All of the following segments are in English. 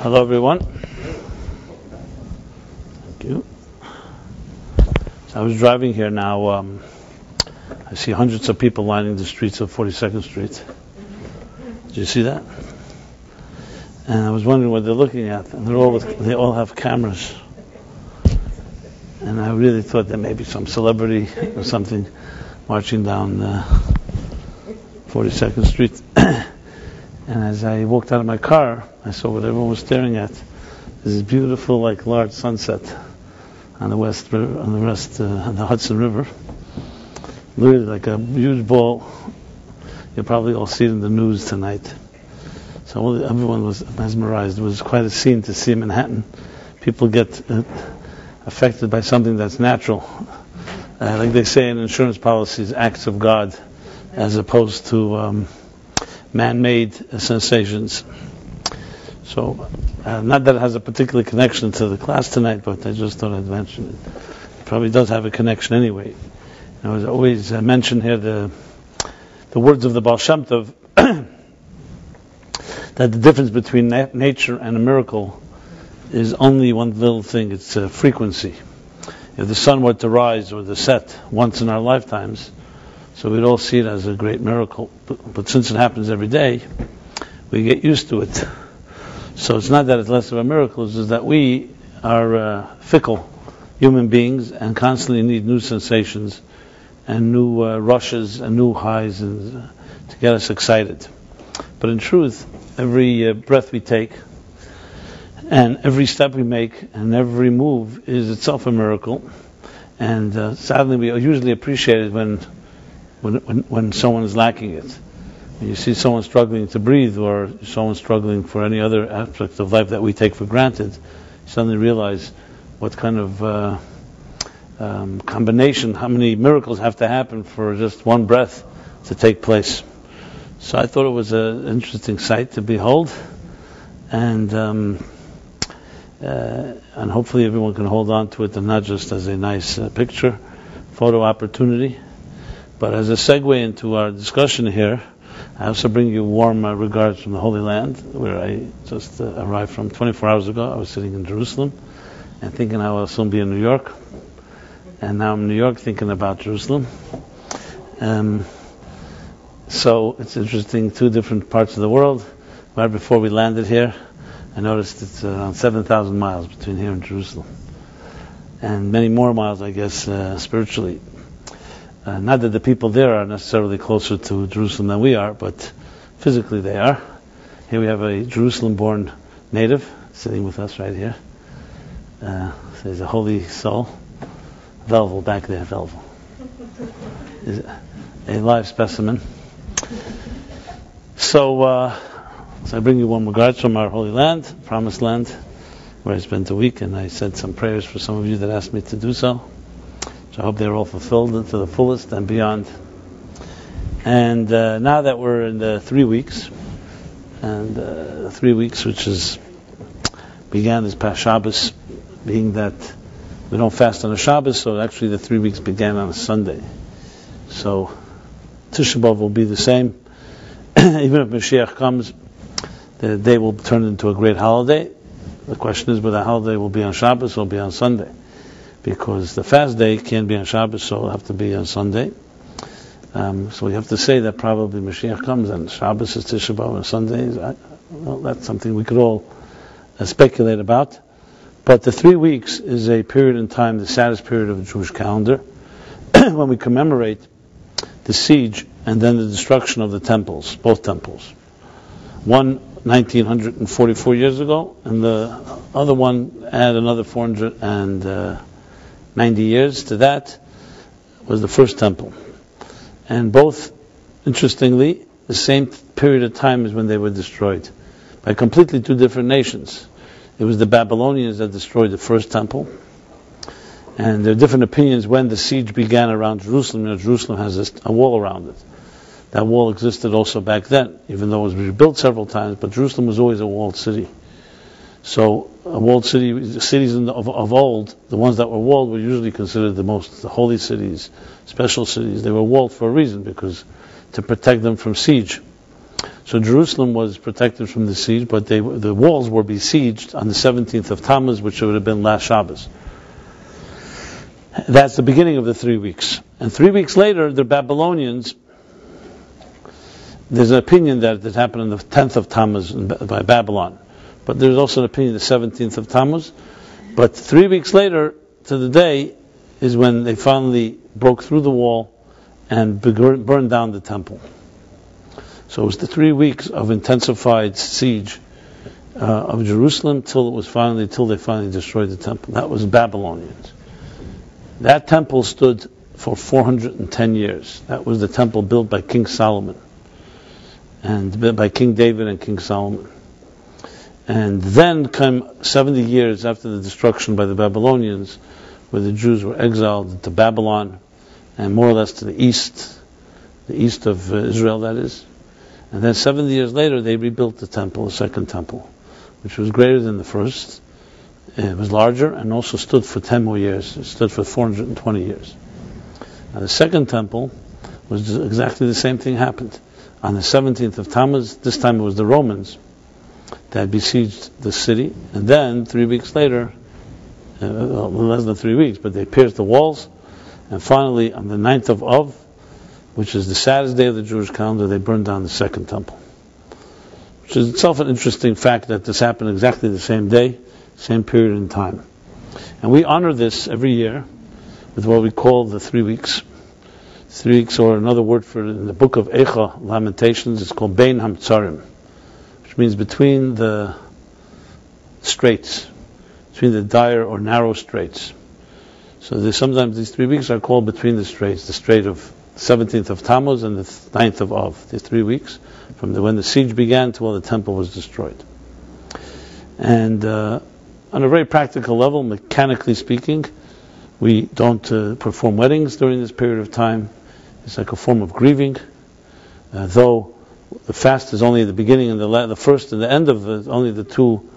Hello everyone. Thank you. So I was driving here now. I see hundreds of people lining the streets of 42nd Street. Did you see that? And I was wondering what they're looking at. And they all have cameras. And I really thought there may be some celebrity or something marching down 42nd Street. And as I walked out of my car, I saw what everyone was staring at. This beautiful, large sunset on the on the Hudson River. Literally like a huge ball. You'll probably all see it in the news tonight. So everyone was mesmerized. It was quite a scene to see in Manhattan. People get affected by something that's natural. Like they say in insurance policies, acts of God, as opposed to man-made sensations. So, not that it has a particular connection to the class tonight, but I just thought I'd mention it. It probably does have a connection anyway. I was always mentioned here the words of the Baal Shem Tov, that the difference between nature and a miracle is only one little thing. It's frequency. If the sun were to rise or to set once in our lifetimes, so we'd all see it as a great miracle. But since it happens every day, we get used to it. So it's not that it's less of a miracle, it's just that we are fickle human beings and constantly need new sensations and new rushes and new highs to get us excited. But in truth, every breath we take and every step we make and every move is itself a miracle. And sadly, we usually appreciate it when someone is lacking it. When you see someone struggling to breathe or someone struggling for any other aspect of life that we take for granted, you suddenly realize what kind of combination, how many miracles have to happen for just one breath to take place. So I thought it was an interesting sight to behold, and hopefully everyone can hold on to it, and not just as a nice picture, photo opportunity, but as a segue into our discussion here. I also bring you warm regards from the Holy Land, where I just arrived from 24 hours ago. I was sitting in Jerusalem and thinking I will soon be in New York. And now I'm in New York thinking about Jerusalem. So it's interesting, two different parts of the world. Right before we landed here, I noticed it's around 7,000 miles between here and Jerusalem. And many more miles, I guess, spiritually. Not that the people there are necessarily closer to Jerusalem than we are, but physically they are. Here we have a Jerusalem-born native sitting with us right here. There's a holy soul. Velvel back there, Velvel. Is a live specimen. So I bring you warm regards from our Holy Land, Promised Land, where I spent a week, and I said some prayers for some of you that asked me to do so. So I hope they're all fulfilled to the fullest and beyond. And now that we're in the 3 weeks, and 3 weeks which began this past Shabbos, being that we don't fast on a Shabbos, so actually the 3 weeks began on a Sunday. So Tisha B'Av will be the same. Even if Mashiach comes, the day will turn into a great holiday. The question is whether the holiday will be on Shabbos or will be on Sunday. Because the fast day can't be on Shabbos, so it'll have to be on Sunday. So we have to say that probably Mashiach comes and Shabbos is Tisha B'Av and Sunday is, well, that's something we could all speculate about. But the 3 weeks is a period in time, the saddest period of the Jewish calendar, when we commemorate the siege and then the destruction of the temples, both temples. One 1944 years ago, and the other one add another 490 years to that, was the first temple. And both, interestingly, the same period of time as when they were destroyed, by completely two different nations. It was the Babylonians that destroyed the first temple. And there are different opinions when the siege began around Jerusalem. You know, Jerusalem has a wall around it. That wall existed also back then, even though it was rebuilt several times, but Jerusalem was always a walled city. So a walled city, the cities of old, the ones that were walled were usually considered the holy cities, special cities. They were walled for a reason, because to protect them from siege. So Jerusalem was protected from the siege, but the walls were besieged on the 17th of Tammuz, which would have been last Shabbos. That's the beginning of the 3 weeks. And 3 weeks later, the Babylonians, there's an opinion that it happened on the 10th of Tammuz by Babylon. But there's also an opinion the 17th of Tammuz. But 3 weeks later, to the day, is when they finally broke through the wall and burned down the temple. So it was the 3 weeks of intensified siege of Jerusalem till they finally destroyed the temple. That was Babylonians. That temple stood for 410 years. That was the temple built by King Solomon, and built by King David and King Solomon. And then came 70 years after the destruction by the Babylonians, where the Jews were exiled to Babylon, and more or less to the east of Israel, that is. And then 70 years later, they rebuilt the temple, the second temple, which was greater than the first. It was larger and also stood for 10 more years. It stood for 420 years. Now the second temple was exactly the same thing happened. On the 17th of Tammuz, this time it was the Romans that besieged the city. And then 3 weeks later, less than 3 weeks, but they pierced the walls. And finally, on the 9th of Av, which is the saddest day of the Jewish calendar, they burned down the second temple. Which is itself an interesting fact that this happened exactly the same day, same period in time. And we honor this every year with what we call the 3 weeks. 3 weeks, or another word for it in the book of Eicha, Lamentations, it's called Bein Hamtzarim, which means between the straits, between the dire or narrow straits. So sometimes these 3 weeks are called between the straits, the strait of 17th of Tammuz and the 9th of Av, the 3 weeks, from when the siege began to when the temple was destroyed. And on a very practical level, mechanically speaking, we don't perform weddings during this period of time. It's like a form of grieving, though the fast is only the beginning and the first and the end of only the two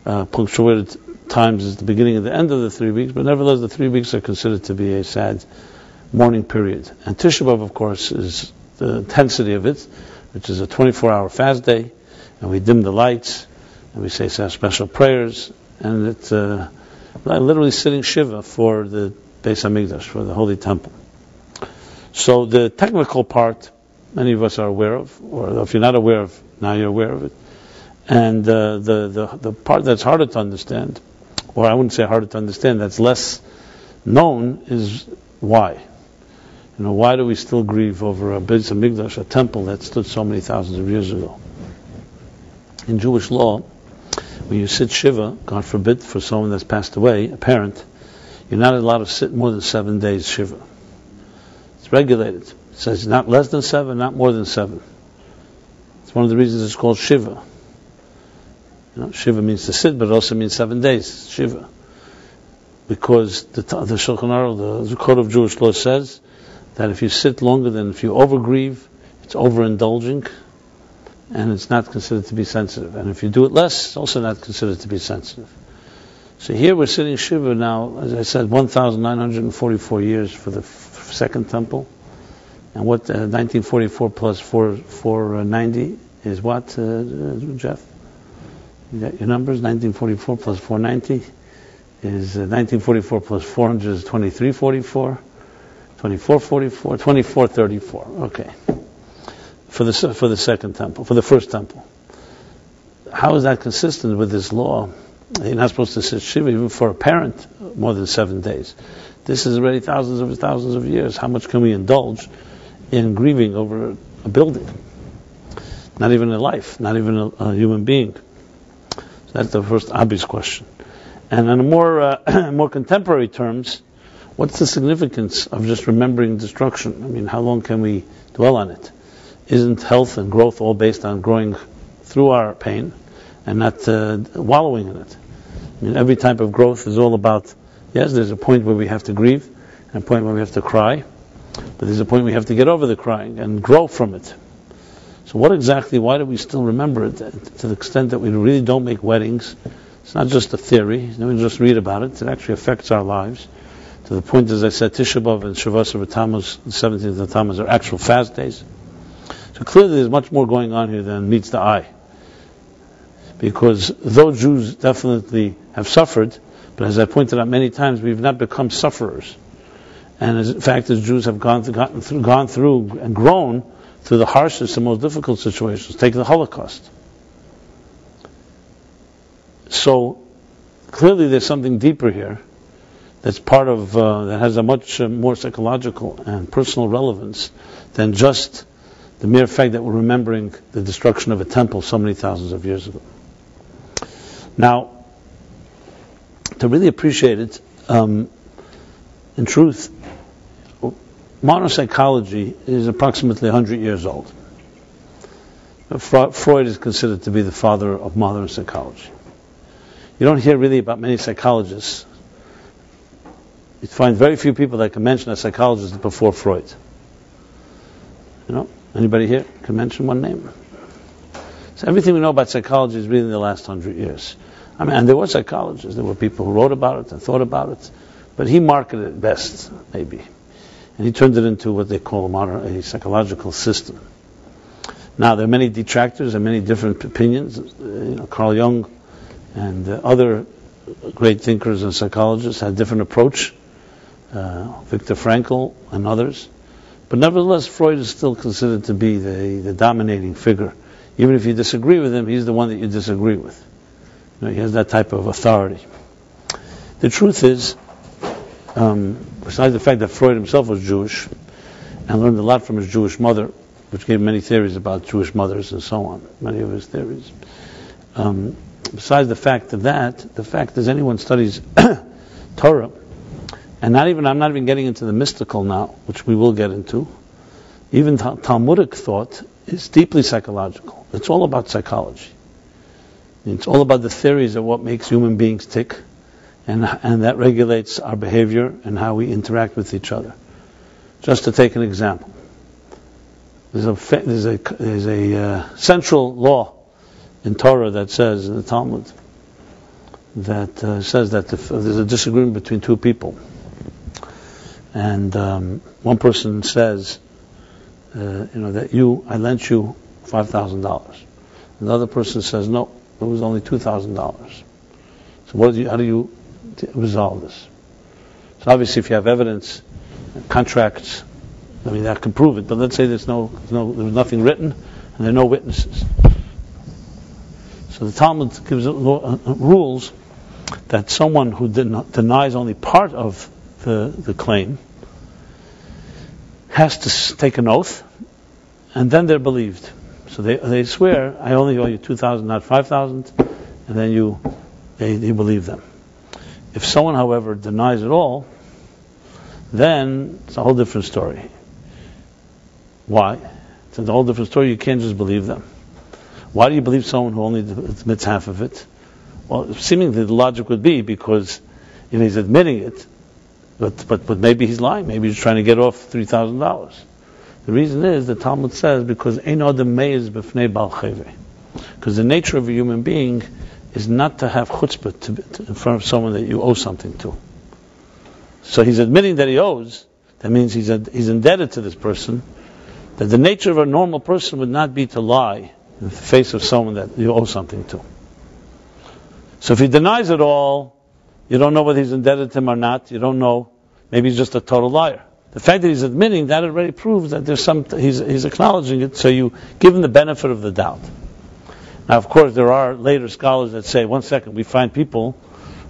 punctuated times is the beginning and the end of the 3 weeks, but nevertheless the 3 weeks are considered to be a sad mourning period. And Tisha B'Av, of course, is the intensity of it, which is a 24-hour fast day, and we dim the lights, and we say special prayers, and it's literally sitting Shiva for the Beis HaMikdash, for the Holy Temple. So the technical part, many of us are aware of, or if you're not aware of, now you're aware of it. And the part that's harder to understand, or I wouldn't say harder to understand, that's less known, is why. Why do we still grieve over a Beis HaMikdash, a temple that stood so many thousands of years ago? In Jewish law, when you sit Shiva, God forbid, for someone that's passed away, a parent, you're not allowed to sit more than 7 days Shiva. It's regulated. It says not less than 7, not more than 7. It's one of the reasons it's called Shiva. Shiva means to sit, but it also means 7 days, Shiva. Because the Shulchan Aruch, the Code of Jewish Law says that if you sit longer than, if you overgrieve, it's overindulging, and it's not considered to be sensitive. And if you do it less, it's also not considered to be sensitive. So here we're sitting Shiva now, as I said, 1,944 years for the second temple. And what 1944 plus 490 is what, Jeff? You got your numbers? 1944 plus 490 is 1944 plus 400 is 2344. 2444, 2434. Okay. For the second temple, for the first temple. How is that consistent with this law? You're not supposed to sit Shiva even for a parent more than 7 days. This is already thousands of years. How much can we indulge in grieving over a building? Not even a life, not even a human being. So that's the first obvious question. And on a more contemporary terms, what's the significance of just remembering destruction? I mean, how long can we dwell on it? Isn't health and growth all based on growing through our pain and not wallowing in it? I mean, every type of growth is all about, yes, there's a point where we have to grieve, and a point where we have to cry, but there's a point we have to get over the crying and grow from it. So why do we still remember it to the extent that we really don't make weddings? It's not just a theory, we don't just read about it, it actually affects our lives. To the point, as I said, Tisha B'Av and Shavasar Tammuz, the 17th of Tammuz, are actual fast days. So So clearly there's much more going on here than meets the eye. Because though Jews definitely have suffered, but as I pointed out many times, we've not become sufferers. And in fact, as Jews have gone through and grown through the harshest and most difficult situations. Take the Holocaust. So clearly there's something deeper here that's part of, that has a much more psychological and personal relevance than just the mere fact that we're remembering the destruction of a temple so many thousands of years ago. Now, to really appreciate it, in truth, modern psychology is approximately 100 years old. Freud is considered to be the father of modern psychology. You don't hear really about many psychologists. You find very few people that can mention a psychologist before Freud. You know, anybody here can mention one name? So everything we know about psychology is really in the last 100 years. I mean, and there were psychologists, there were people who wrote about it and thought about it, but he marketed it best, maybe. And he turned it into what they call a psychological system. Now, there are many detractors and many different opinions. Carl Jung and other great thinkers and psychologists had a different approach. Viktor Frankl and others. But nevertheless, Freud is still considered to be the dominating figure. Even if you disagree with him, he's the one that you disagree with. He has that type of authority. The truth is, besides the fact that Freud himself was Jewish and learned a lot from his Jewish mother, which gave many theories about Jewish mothers and so on, many of his theories. Besides the fact of that, the fact is anyone studies Torah, and I'm not even getting into the mystical now, which we will get into. Even Talmudic thought is deeply psychological. It's all about psychology. It's all about the theories of what makes human beings tick, and that regulates our behavior and how we interact with each other. Just to take an example, there's a central law in Torah that says, in the Talmud, that says that if there's a disagreement between two people, and one person says, that I lent you $5,000, and the other person says, no, it was only $2,000. So how do you resolve this? So obviously, if you have evidence, contracts, that can prove it. But let's say there was nothing written and there are no witnesses. So the Talmud gives rules that someone who denies only part of the claim has to take an oath, and then they're believed. So they swear, I only owe you 2,000, not 5,000, and then you believe them. If someone, however, denies it all, then it's a whole different story. Why? It's a whole different story. You can't just believe them. Why do you believe someone who only admits half of it? Well, seemingly the logic would be because he's admitting it, but maybe he's lying. Maybe he's trying to get off $3,000. The reason is, the Talmud says, because ein adam meiz b'fnei bal chayve. Because the nature of a human being is not to have chutzpah in front of someone that you owe something to. So he's admitting that he owes. That means he's indebted to this person. That the nature of a normal person would not be to lie in the face of someone that you owe something to. So if he denies it all, you don't know whether he's indebted to him or not. You don't know. Maybe he's just a total liar. The fact that he's admitting that already proves that he's acknowledging it, so you give him the benefit of the doubt. Now, of course, there are later scholars that say, one second, we find people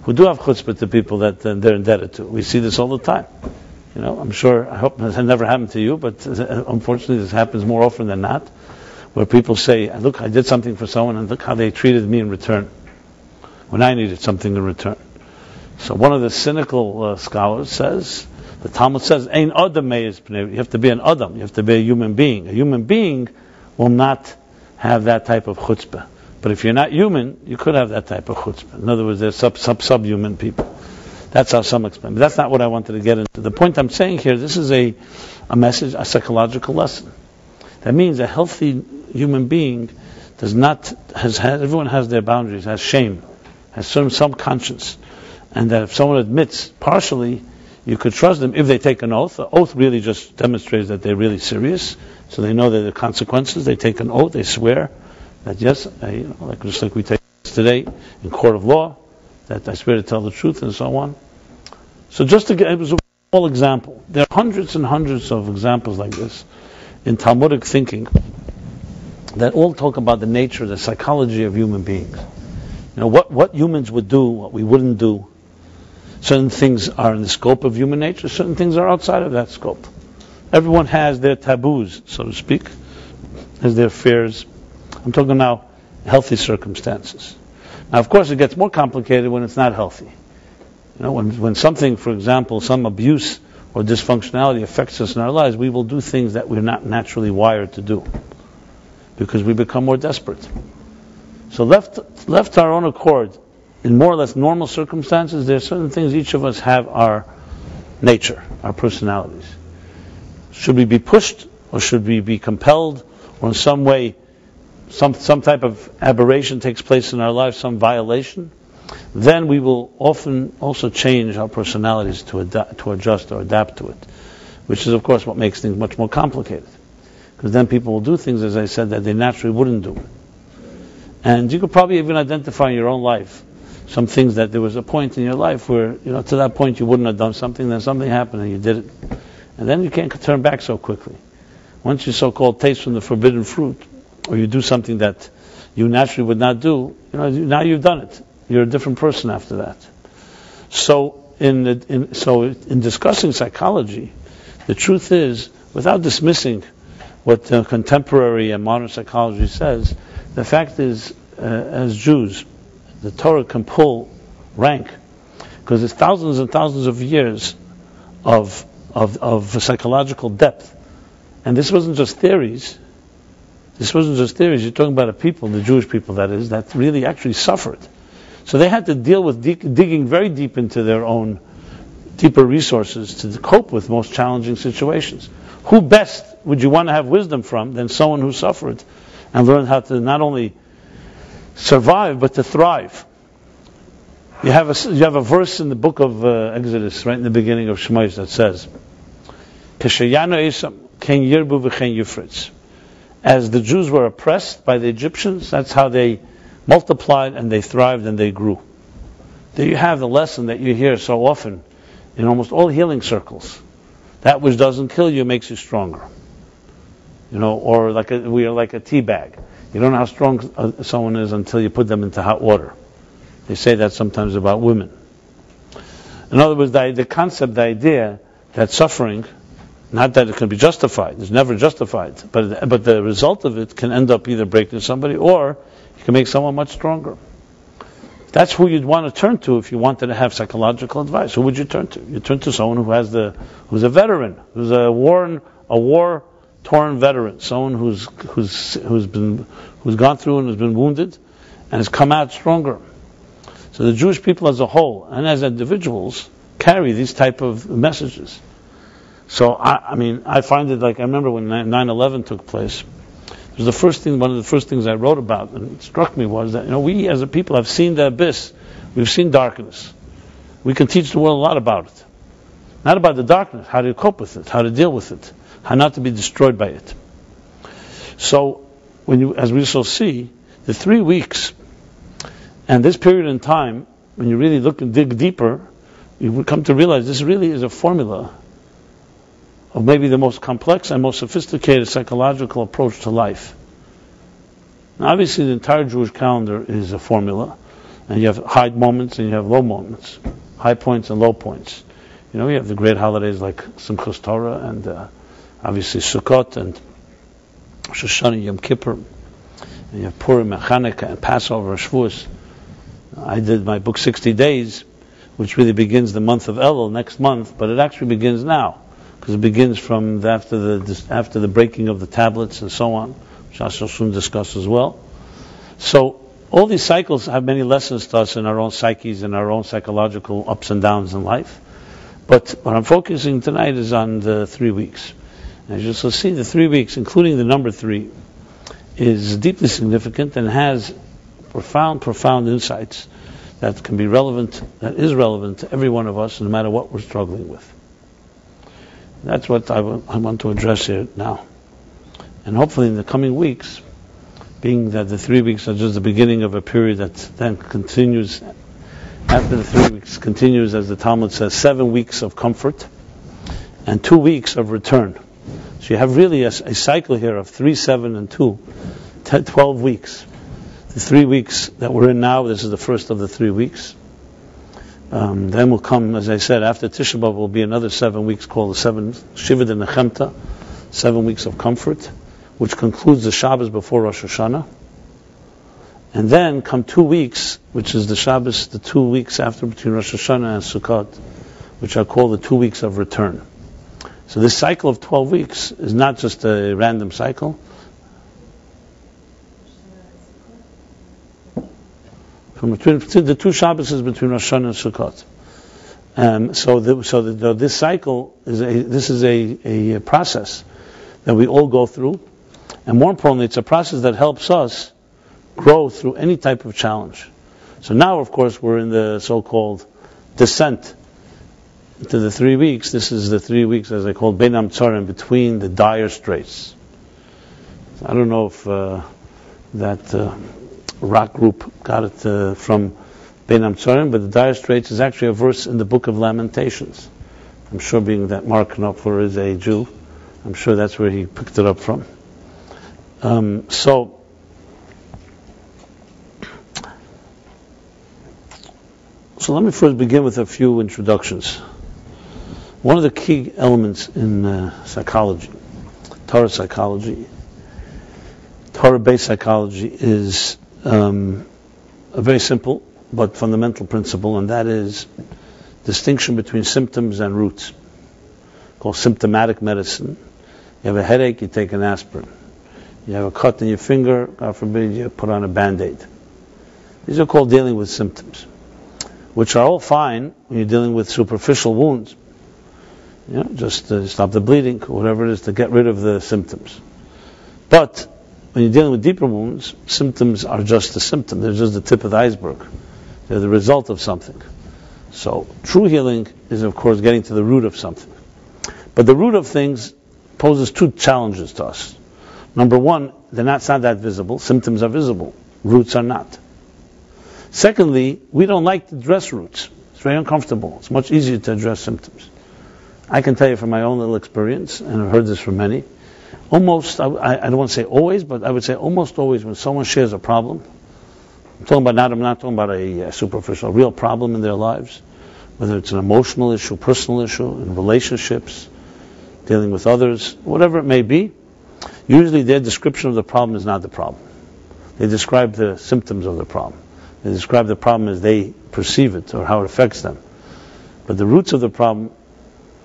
who do have chutzpah to people that they're indebted to. We see this all the time. I'm sure, I hope it has never happened to you, but unfortunately this happens more often than not, where people say, look, I did something for someone and look how they treated me in return, when I needed something in return. So one of the cynical scholars says, the Talmud says, Ein adam meiz b'nei. You have to be an adam. You have to be a human being. A human being will not have that type of chutzpah. But if you're not human, you could have that type of chutzpah. In other words, they're subhuman people. That's how some explain. But that's not what I wanted to get into. The point I'm saying here, this is a message, a psychological lesson. That means a healthy human being everyone has their boundaries, has shame, has some conscience. And that if someone admits partially, You could trust them if they take an oath. The oath really just demonstrates that they're really serious, so they know that the consequences. They take an oath, they swear that yes, just like we take today in court of law, that I swear to tell the truth and so on. So just to give, it was a small example. There are hundreds and hundreds of examples like this in Talmudic thinking that all talk about the nature, the psychology of human beings. What humans would do, what we wouldn't do. Certain things are in the scope of human nature, certain things are outside of that scope. Everyone has their taboos, so to speak, has their fears. I'm talking now healthy circumstances. Now, of course, it gets more complicated when it's not healthy. When something, for example, some abuse or dysfunctionality affects us in our lives, we will do things that we're not naturally wired to do because we become more desperate. So left to our own accord, in more or less normal circumstances, there are certain things each of us have our nature, our personalities. Should we be pushed, or should we be compelled, or in some way, some type of aberration takes place in our life, some violation, then we will often also change our personalities to adjust or adapt to it, which is, of course, what makes things much more complicated. Because then people will do things, as I said, that they naturally wouldn't do. And you could probably even identify in your own life some things that there was a point in your life where, to that point you wouldn't have done something, then something happened and you did it. And then you can't turn back so quickly. Once you so-called taste from the forbidden fruit, or you do something that you naturally would not do, now you've done it. You're a different person after that. So in discussing psychology, the truth is, without dismissing what contemporary and modern psychology says, the fact is, as Jews, the Torah can pull rank because it's thousands and thousands of years of psychological depth. And this wasn't just theories. You're talking about a people, the Jewish people that is, that really actually suffered. So they had to deal with digging very deep into their own deeper resources to cope with most challenging situations. Who best would you want to have wisdom from than someone who suffered and learned how to not only survive but to thrive? You have a verse in the book of Exodus, right in the beginning of Shemais, that says, as the Jews were oppressed by the Egyptians, that's how they multiplied and they thrived and they grew. There you have the lesson that you hear so often in almost all healing circles. That which doesn't kill you makes you stronger. Or we are like a tea bag. You don't know how strong someone is until you put them into hot water. They say that sometimes about women. In other words, the concept, the idea that suffering, not that it can be justified, it's never justified, but the result of it can end up either breaking somebody or it can make someone much stronger. That's who you'd want to turn to if you wanted to have psychological advice. Who would you turn to? You turn to someone who's a veteran, who's a war-torn veteran, someone who's gone through and has been wounded and has come out stronger. So the Jewish people as a whole and as individuals carry these type of messages. So I find it I remember when 9/11 took place. It was one of the first things I wrote about, and it struck me was that we as a people have seen the abyss, we've seen darkness. We can teach the world a lot about it, not about the darkness, how to cope with it, how to deal with it, how not to be destroyed by it. So as we shall see, the 3 weeks and this period in time, when you really look and dig deeper, you will come to realize this really is a formula of maybe the most complex and most sophisticated psychological approach to life. Now, obviously, the entire Jewish calendar is a formula, and you have high moments and you have low moments, high points and low points. You have the great holidays like Simchas Torah and obviously Sukkot and Rosh Hashanah, Yom Kippur, and you have Purim and Chanukah and Passover and Shavuos. I did my book 60 Days, which really begins the month of Elul next month, but it actually begins now, because it begins from after the breaking of the tablets and so on, which I shall soon discuss as well. So all these cycles have many lessons to us in our own psyches and our own psychological ups and downs in life. But what I'm focusing tonight is on the 3 weeks. As you shall see, the 3 weeks, including the number 3, is deeply significant and has profound insights that is relevant to every one of us, no matter what we're struggling with. That's what I want to address here now. And hopefully in the coming weeks, being that the 3 weeks are just the beginning of a period that then continues, after the 3 weeks continues, as the Talmud says, 7 weeks of comfort and 2 weeks of return. So you have really a cycle here of 3, 7, and 2, 12 weeks. The 3 weeks that we're in now, this is the first of the 3 weeks. Then will come, as I said, after Tisha B'Av will be another 7 weeks called the 7 Shiva de Nechemta, 7 weeks of comfort, which concludes the Shabbos before Rosh Hashanah. And then come 2 weeks, which is the Shabbos, the 2 weeks after between Rosh Hashanah and Sukkot, which are called the 2 weeks of return. So this cycle of 12 weeks is not just a random cycle. From between the 2 Shabbos between Rosh Hashanah and Sukkot. This cycle is a process that we all go through, and more importantly, it's a process that helps us grow through any type of challenge. So now, of course, we're in the so-called descent into the 3 weeks. This is the 3 weeks, as I call Bein HaMetzorim, between the dire straits. I don't know if that rock group got it from Bein HaMetzorim, but the dire straits is actually a verse in the book of Lamentations. I'm sure, being that Mark Knopfler is a Jew, I'm sure that's where he picked it up from. So let me first begin with a few introductions. One of the key elements in psychology, Torah psychology, Torah-based psychology, is a very simple but fundamental principle, and that is distinction between symptoms and roots, called symptomatic medicine. You have a headache, you take an aspirin. You have a cut in your finger, God forbid, you put on a Band-Aid. These are called dealing with symptoms, which are all fine when you're dealing with superficial wounds. Just to stop the bleeding, whatever it is, to get rid of the symptoms. But when you're dealing with deeper wounds, symptoms are just a symptom. They're just the tip of the iceberg. They're the result of something. So true healing is, of course, getting to the root of something. But the root of things poses 2 challenges to us. Number one, it's not that visible. Symptoms are visible. Roots are not. Secondly, we don't like to address roots. It's very uncomfortable. It's much easier to address symptoms. I can tell you from my own little experience, and I've heard this from many, almost, I don't want to say always, but I would say almost always when someone shares a problem, I'm not talking about a superficial, real problem in their lives, whether it's an emotional issue, personal issue, in relationships, dealing with others, whatever it may be, usually their description of the problem is not the problem. They describe the symptoms of the problem. They describe the problem as they perceive it or how it affects them. But the roots of the problem,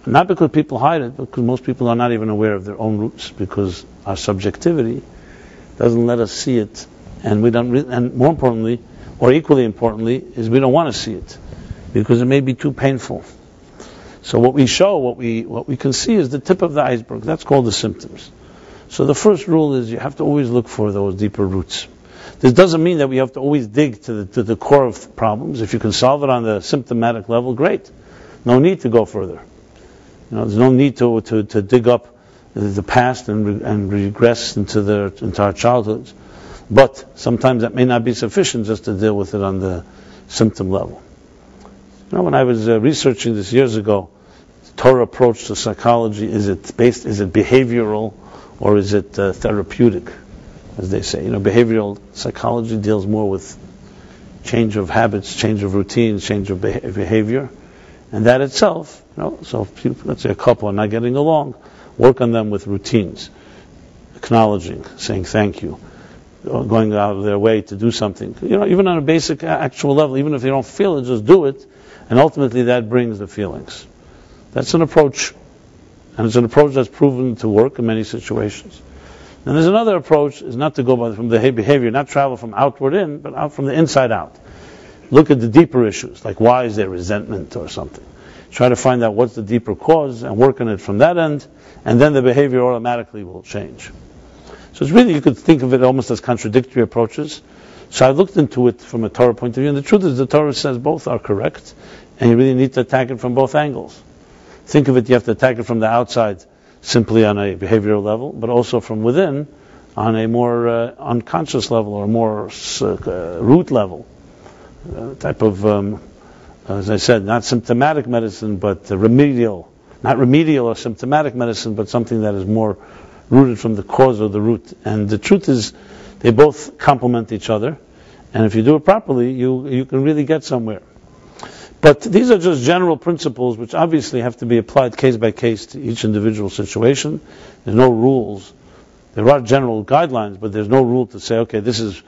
not because people hide it, but because most people are not even aware of their own roots, because our subjectivity doesn't let us see it, and we don't. And more importantly, or equally importantly, is we don't want to see it because it may be too painful. So what we show, what we can see, is the tip of the iceberg. That's called the symptoms. So the first rule is you have to always look for those deeper roots. This doesn't mean that we have to always dig to the core of problems. If you can solve it on the symptomatic level, great. No need to go further. There's no need to dig up the past and regress into our childhoods. But sometimes that may not be sufficient just to deal with it on the symptom level. When I was researching this years ago, the Torah approach to psychology, is it behavioral or is it therapeutic, as they say? Behavioral psychology deals more with change of habits, change of routines, change of behavior. And that itself, so if people, let's say a couple are not getting along, work on them with routines, acknowledging, saying thank you, going out of their way to do something. Even on a basic actual level, even if they don't feel it, just do it, and ultimately that brings the feelings. That's an approach, and it's an approach that's proven to work in many situations. And there's another approach, is not to go from the behavior, not travel from outward in, but out from the inside out. Look at the deeper issues, like why is there resentment or something. Try to find out what's the deeper cause and work on it from that end, and then the behavior automatically will change. So it's really, you could think of it almost as contradictory approaches. So I looked into it from a Torah point of view, and the truth is the Torah says both are correct, and you really need to attack it from both angles. think of it, you have to attack it from the outside, simply on a behavioral level, but also from within, on a more unconscious level or more root level, type of, as I said, not symptomatic medicine, but remedial. Not remedial or symptomatic medicine, but something that is more rooted from the cause or the root. And the truth is, they both complement each other. And if you do it properly, you can really get somewhere. But these are just general principles which obviously have to be applied case by case to each individual situation. There's no rules. There are general guidelines, but there's no rule to say, okay, this is...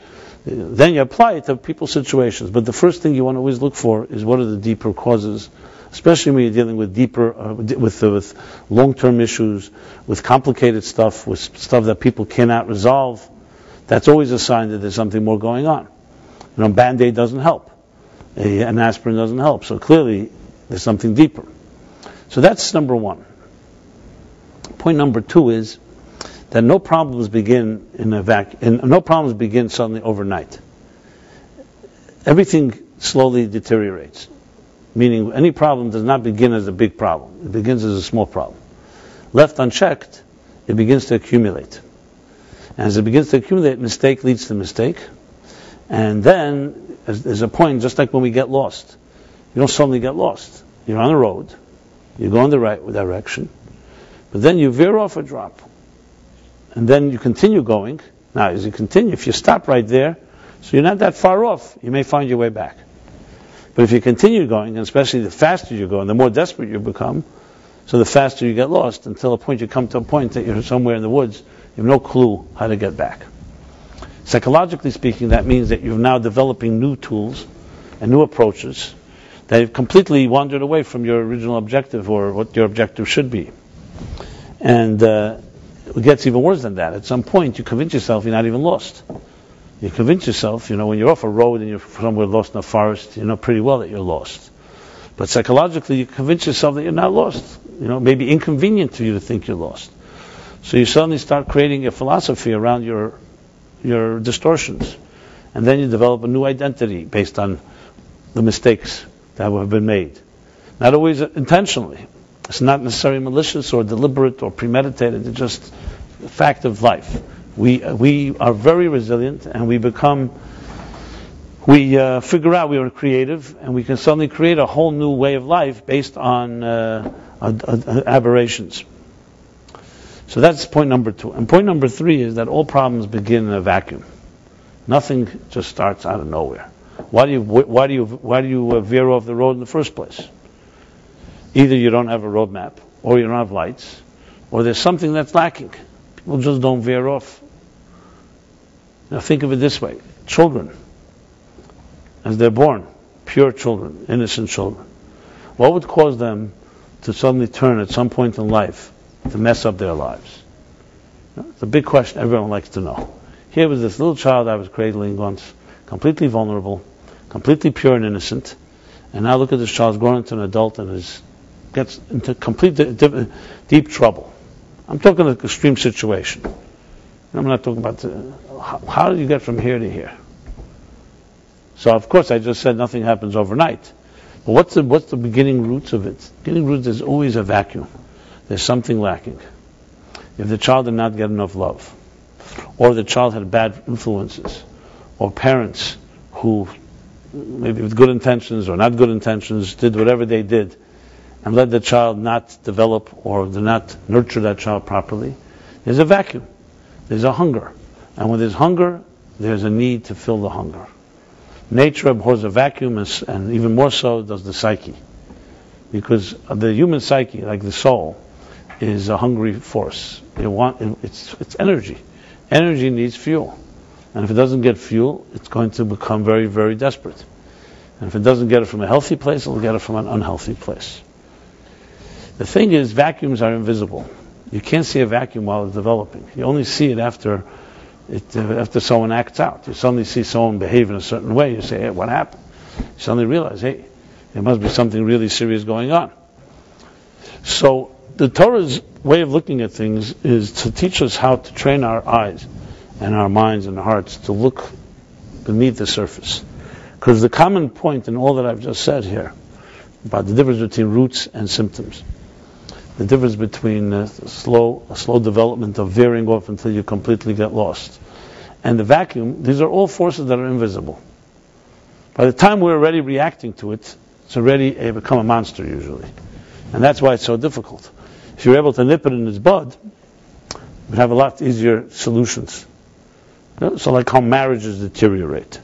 Then you apply it to people's situations. But the first thing you want to always look for is what are the deeper causes, especially when you're dealing with deeper, with long-term issues, with complicated stuff, with stuff that people cannot resolve. That's always a sign that there's something more going on. Band-Aid doesn't help. An aspirin doesn't help. So clearly, there's something deeper. So that's number one. Point number two is that no problems begin no problems begin suddenly overnight. Everything slowly deteriorates. Meaning, any problem does not begin as a big problem. It begins as a small problem. Left unchecked, it begins to accumulate. And as it begins to accumulate, mistake leads to mistake. And then, there's a point, just like when we get lost. You don't suddenly get lost. You're on the road. You go in the right direction. But then you veer off a drop. And then you continue going. Now, as you continue, if you stop right there, so you're not that far off, you may find your way back. But if you continue going, and especially the faster you go, and the more desperate you become, so the faster you get lost, until a point you come to a point that you're somewhere in the woods, you have no clue how to get back. Psychologically speaking, that means that you're now developing new tools and new approaches that have completely wandered away from your original objective or what your objective should be. And it gets even worse than that. At some point, you convince yourself you're not even lost. You convince yourself, when you're off a road and you're somewhere lost in a forest, you know pretty well that you're lost. But psychologically, you convince yourself that you're not lost. Maybe inconvenient to you to think you're lost. So you suddenly start creating a philosophy around your distortions. And then you develop a new identity based on the mistakes that have been made. Not always intentionally. It's not necessarily malicious or deliberate or premeditated. It's just a fact of life. We are very resilient, and we figure out we are creative, and we can suddenly create a whole new way of life based on aberrations. So that's point number two. And point number three is that all problems begin in a vacuum. Nothing just starts out of nowhere. Why do you veer off the road in the first place? Either you don't have a roadmap, or you don't have lights, or there's something that's lacking. People just don't veer off. Now think of it this way. Children, as they're born, pure children, innocent children, what would cause them to suddenly turn at some point in life to mess up their lives? It's a big question everyone likes to know. Here was this little child I was cradling once, completely vulnerable, completely pure and innocent, and now look at this child grown into an adult and gets into complete deep trouble. I'm talking an extreme situation. I'm not talking about how do you get from here to here. So of course I just said nothing happens overnight. But what's the beginning roots of it? Beginning roots is always a vacuum. There's something lacking. If the child did not get enough love, or the child had bad influences, or parents who maybe with good intentions or not good intentions did whatever they did and let the child not develop or did not nurture that child properly, there's a vacuum. There's a hunger. And when there's hunger, there's a need to fill the hunger. Nature abhors a vacuum, and even more so does the psyche. Because the human psyche, like the soul, is a hungry force. It's energy. Energy needs fuel. And if it doesn't get fuel, it's going to become very, very desperate. And if it doesn't get it from a healthy place, it'll get it from an unhealthy place. The thing is, vacuums are invisible. You can't see a vacuum while it's developing. You only see it after someone acts out. You suddenly see someone behave in a certain way. You say, hey, what happened? You suddenly realize, hey, there must be something really serious going on. So the Torah's way of looking at things is to teach us how to train our eyes and our minds and our hearts to look beneath the surface. Because the common point in all that I've just said here about the difference between roots and symptoms the difference between a slow development of veering off until you completely get lost, and the vacuum. These are all forces that are invisible. By the time we're already reacting to it, it's already become a monster usually. And that's why it's so difficult. If you're able to nip it in its bud, we'd have a lot easier solutions. So like how marriages deteriorate.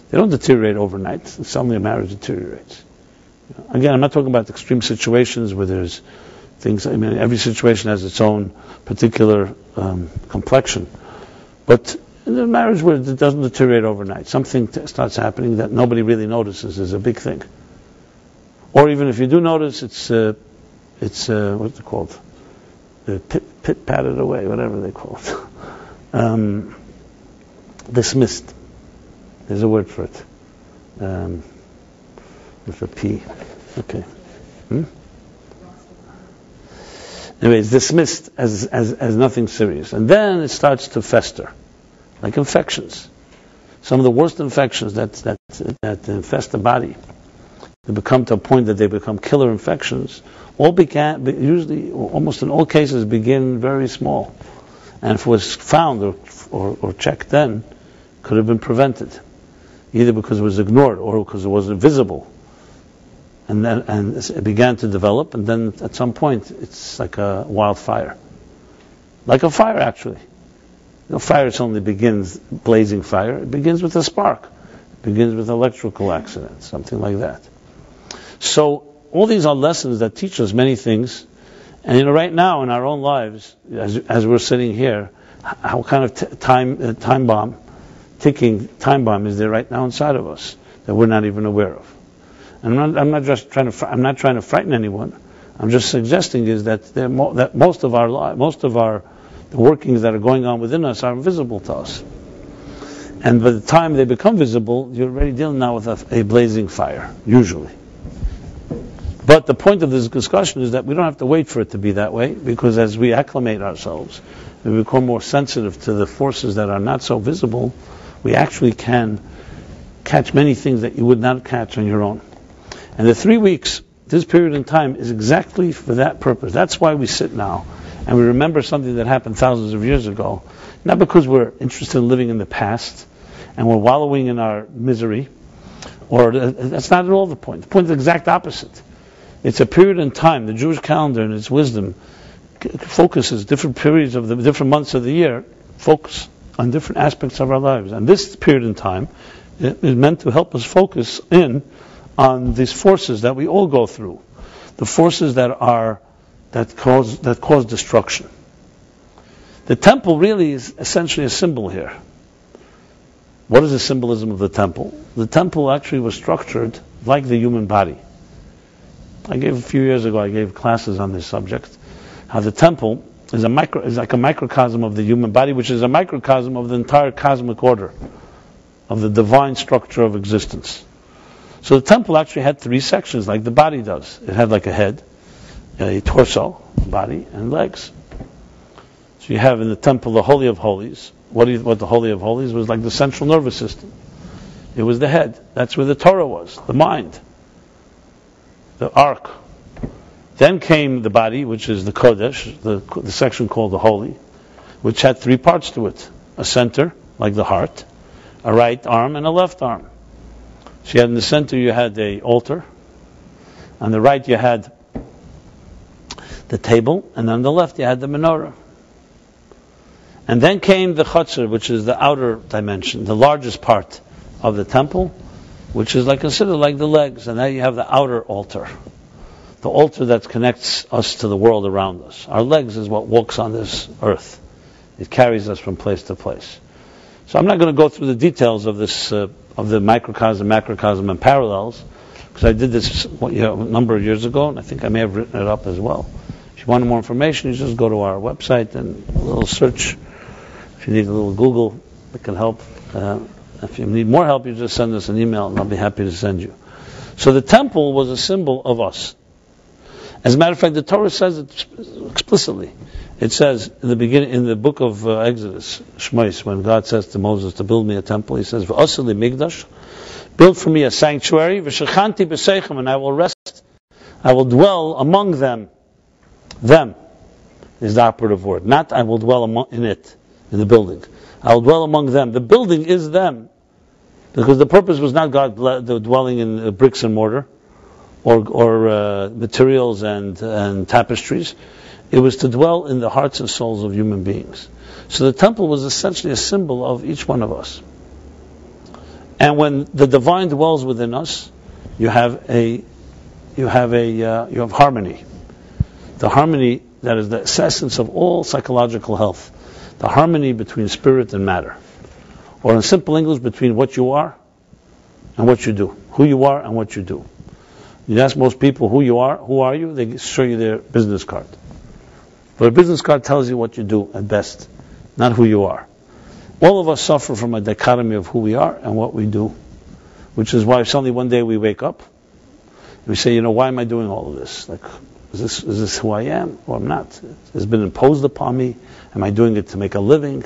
They don't deteriorate overnight. Suddenly a marriage deteriorates. Again, I'm not talking about extreme situations where there's things, every situation has its own particular complexion. But in a marriage where it doesn't deteriorate overnight, something starts happening that nobody really notices is a big thing. Or even if you do notice, it's what's it called? The pit patted away, whatever they call it. Dismissed. There's a word for it. With a P. Okay. Anyway, it's dismissed as nothing serious. And then it starts to fester. Like infections. Some of the worst infections that infest the body, they become to a point that they become killer infections, usually, almost in all cases, begin very small. And if it was found or checked then, could have been prevented. Either because it was ignored or because it wasn't visible. And it began to develop, and then at some point it's like a wildfire. Like a fire, actually. Fire only begins blazing fire. It begins with a spark. It begins with an electrical accident, something like that. So all these are lessons that teach us many things. And right now in our own lives, as we're sitting here, how kind of ticking time bomb is there right now inside of us that we're not even aware of? And I'm not trying to frighten anyone. I'm just suggesting is that most of the workings that are going on within us are invisible to us. And by the time they become visible, you're already dealing now with a blazing fire, usually. But the point of this discussion is that we don't have to wait for it to be that way, because as we acclimate ourselves, we become more sensitive to the forces that are not so visible, we actually can catch many things that you would not catch on your own. And the 3 weeks, this period in time, is exactly for that purpose. That's why we sit now and we remember something that happened thousands of years ago, not because we're interested in living in the past and we're wallowing in our misery, or that's not at all the point. The point is the exact opposite. It's a period in time. The Jewish calendar and its wisdom focuses different periods of the different months of the year, focus on different aspects of our lives. And this period in time is meant to help us focus in on these forces that we all go through, the forces that cause destruction. The temple really is essentially a symbol here. What is the symbolism of the temple? The temple actually was structured like the human body. A few years ago, I gave classes on this subject, how the temple is like a microcosm of the human body, which is a microcosm of the entire cosmic order, of the divine structure of existence. So the temple actually had 3 sections, like the body does. It had like a head, a torso, body, and legs. So you have in the temple the Holy of Holies. What the Holy of Holies was like the central nervous system. It was the head. That's where the Torah was, the mind, the ark. Then came the body, which is the Kodesh, the section called the Holy, which had 3 parts to it. A center, like the heart, a right arm, and a left arm. So you had in the center you had the altar. On the right you had the table, and on the left you had the menorah. And then came the chutzner, which is the outer dimension, the largest part of the temple, which is considered like the legs. And now you have the outer altar, the altar that connects us to the world around us. Our legs is what walks on this earth. It carries us from place to place. So I'm not going to go through the details of this, of the microcosm, macrocosm, and parallels, because I did this a number of years ago, and I think I may have written it up as well. If you want more information, you just go to our website and a little search. If you need a little Google, it can help. If you need more help, you just send us an email, and I'll be happy to send you. So the temple was a symbol of us. As a matter of fact, the Torah says it explicitly. It says in the beginning, in the book of Exodus, Shmos, when God says to Moses to build me a temple, He says, "V'aseh li migdash, build for me a sanctuary, v'shechanti b'seichem, and I will rest, I will dwell among them." Them is the operative word. Not I will dwell in it, in the building. I will dwell among them. The building is them. Because the purpose was not God dwelling in bricks and mortar or materials and tapestries. It was to dwell in the hearts and souls of human beings. So the temple was essentially a symbol of each one of us. And when the divine dwells within us, you have harmony. The harmony that is the essence of all psychological health. The harmony between spirit and matter. Or in simple English, between what you are and what you do. Who you are and what you do. You ask most people who you are, who are you? They show you their business card. But a business card tells you what you do at best, not who you are. All of us suffer from a dichotomy of who we are and what we do. Which is why suddenly one day we wake up, we say, why am I doing all of this? Like, is this who I am or I'm not? It's been imposed upon me. Am I doing it to make a living?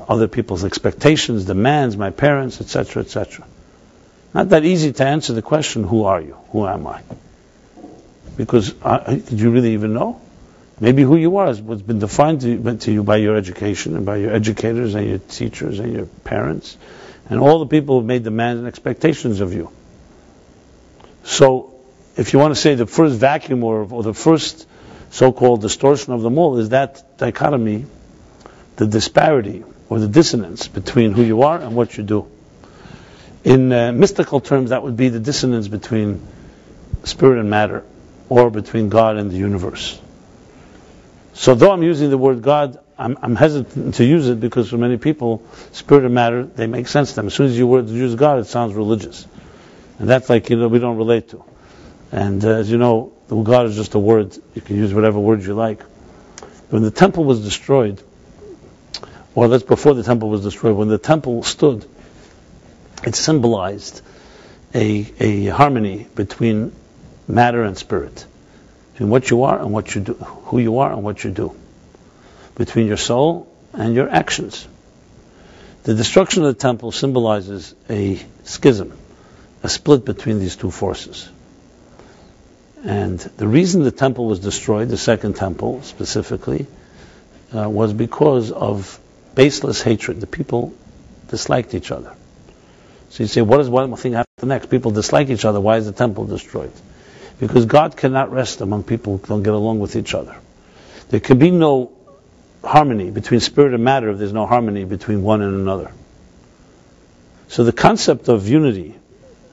Other people's expectations, demands, my parents, etc., etc. Not that easy to answer the question, who are you? Who am I? Because did you really even know? Maybe who you are is what's been defined to you by your education and by your educators and your teachers and your parents and all the people who've made demands and expectations of you. So, if you want to say the first vacuum or the first so-called distortion of them all is that dichotomy, the disparity or the dissonance between who you are and what you do. In mystical terms, that would be the dissonance between spirit and matter, or between God and the universe. So though I'm using the word God, I'm hesitant to use it because for many people, spirit and matter, they make sense to them. As soon as you use God, it sounds religious. And that's like, we don't relate to. And as you know, God is just a word. You can use whatever words you like. When the temple was destroyed, or that's before the temple was destroyed, when the temple stood, it symbolized a harmony between matter and spirit, between what you are and what you do, who you are and what you do, between your soul and your actions. The destruction of the temple symbolizes a schism, a split between these two forces. And the reason the temple was destroyed, the second temple specifically, was because of baseless hatred. The people disliked each other. So you say, what does one thing happen next? People dislike each other. Why is the temple destroyed? Because God cannot rest among people who don't get along with each other. There can be no harmony between spirit and matter if there's no harmony between one and another. So the concept of unity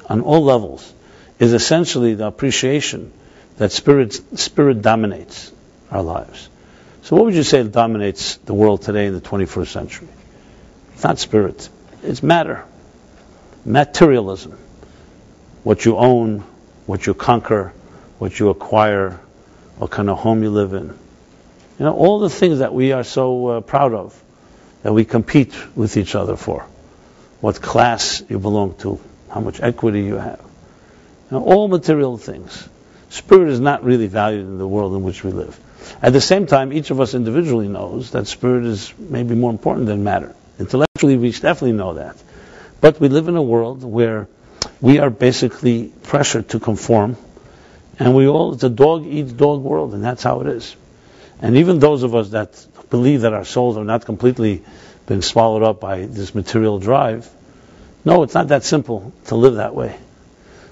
on all levels is essentially the appreciation that spirit dominates our lives. So what would you say dominates the world today in the 21st century? It's not spirit. It's matter. Materialism. What you own, what you conquer, what you acquire, what kind of home you live in. All the things that we are so proud of, that we compete with each other for. What class you belong to, how much equity you have. All material things. Spirit is not really valued in the world in which we live. At the same time, each of us individually knows that spirit is maybe more important than matter. Intellectually, we definitely know that. But we live in a world where we are basically pressured to conform, and it's a dog-eats-dog world, and that's how it is. And even those of us that believe that our souls are not completely been swallowed up by this material drive, no, it's not that simple to live that way.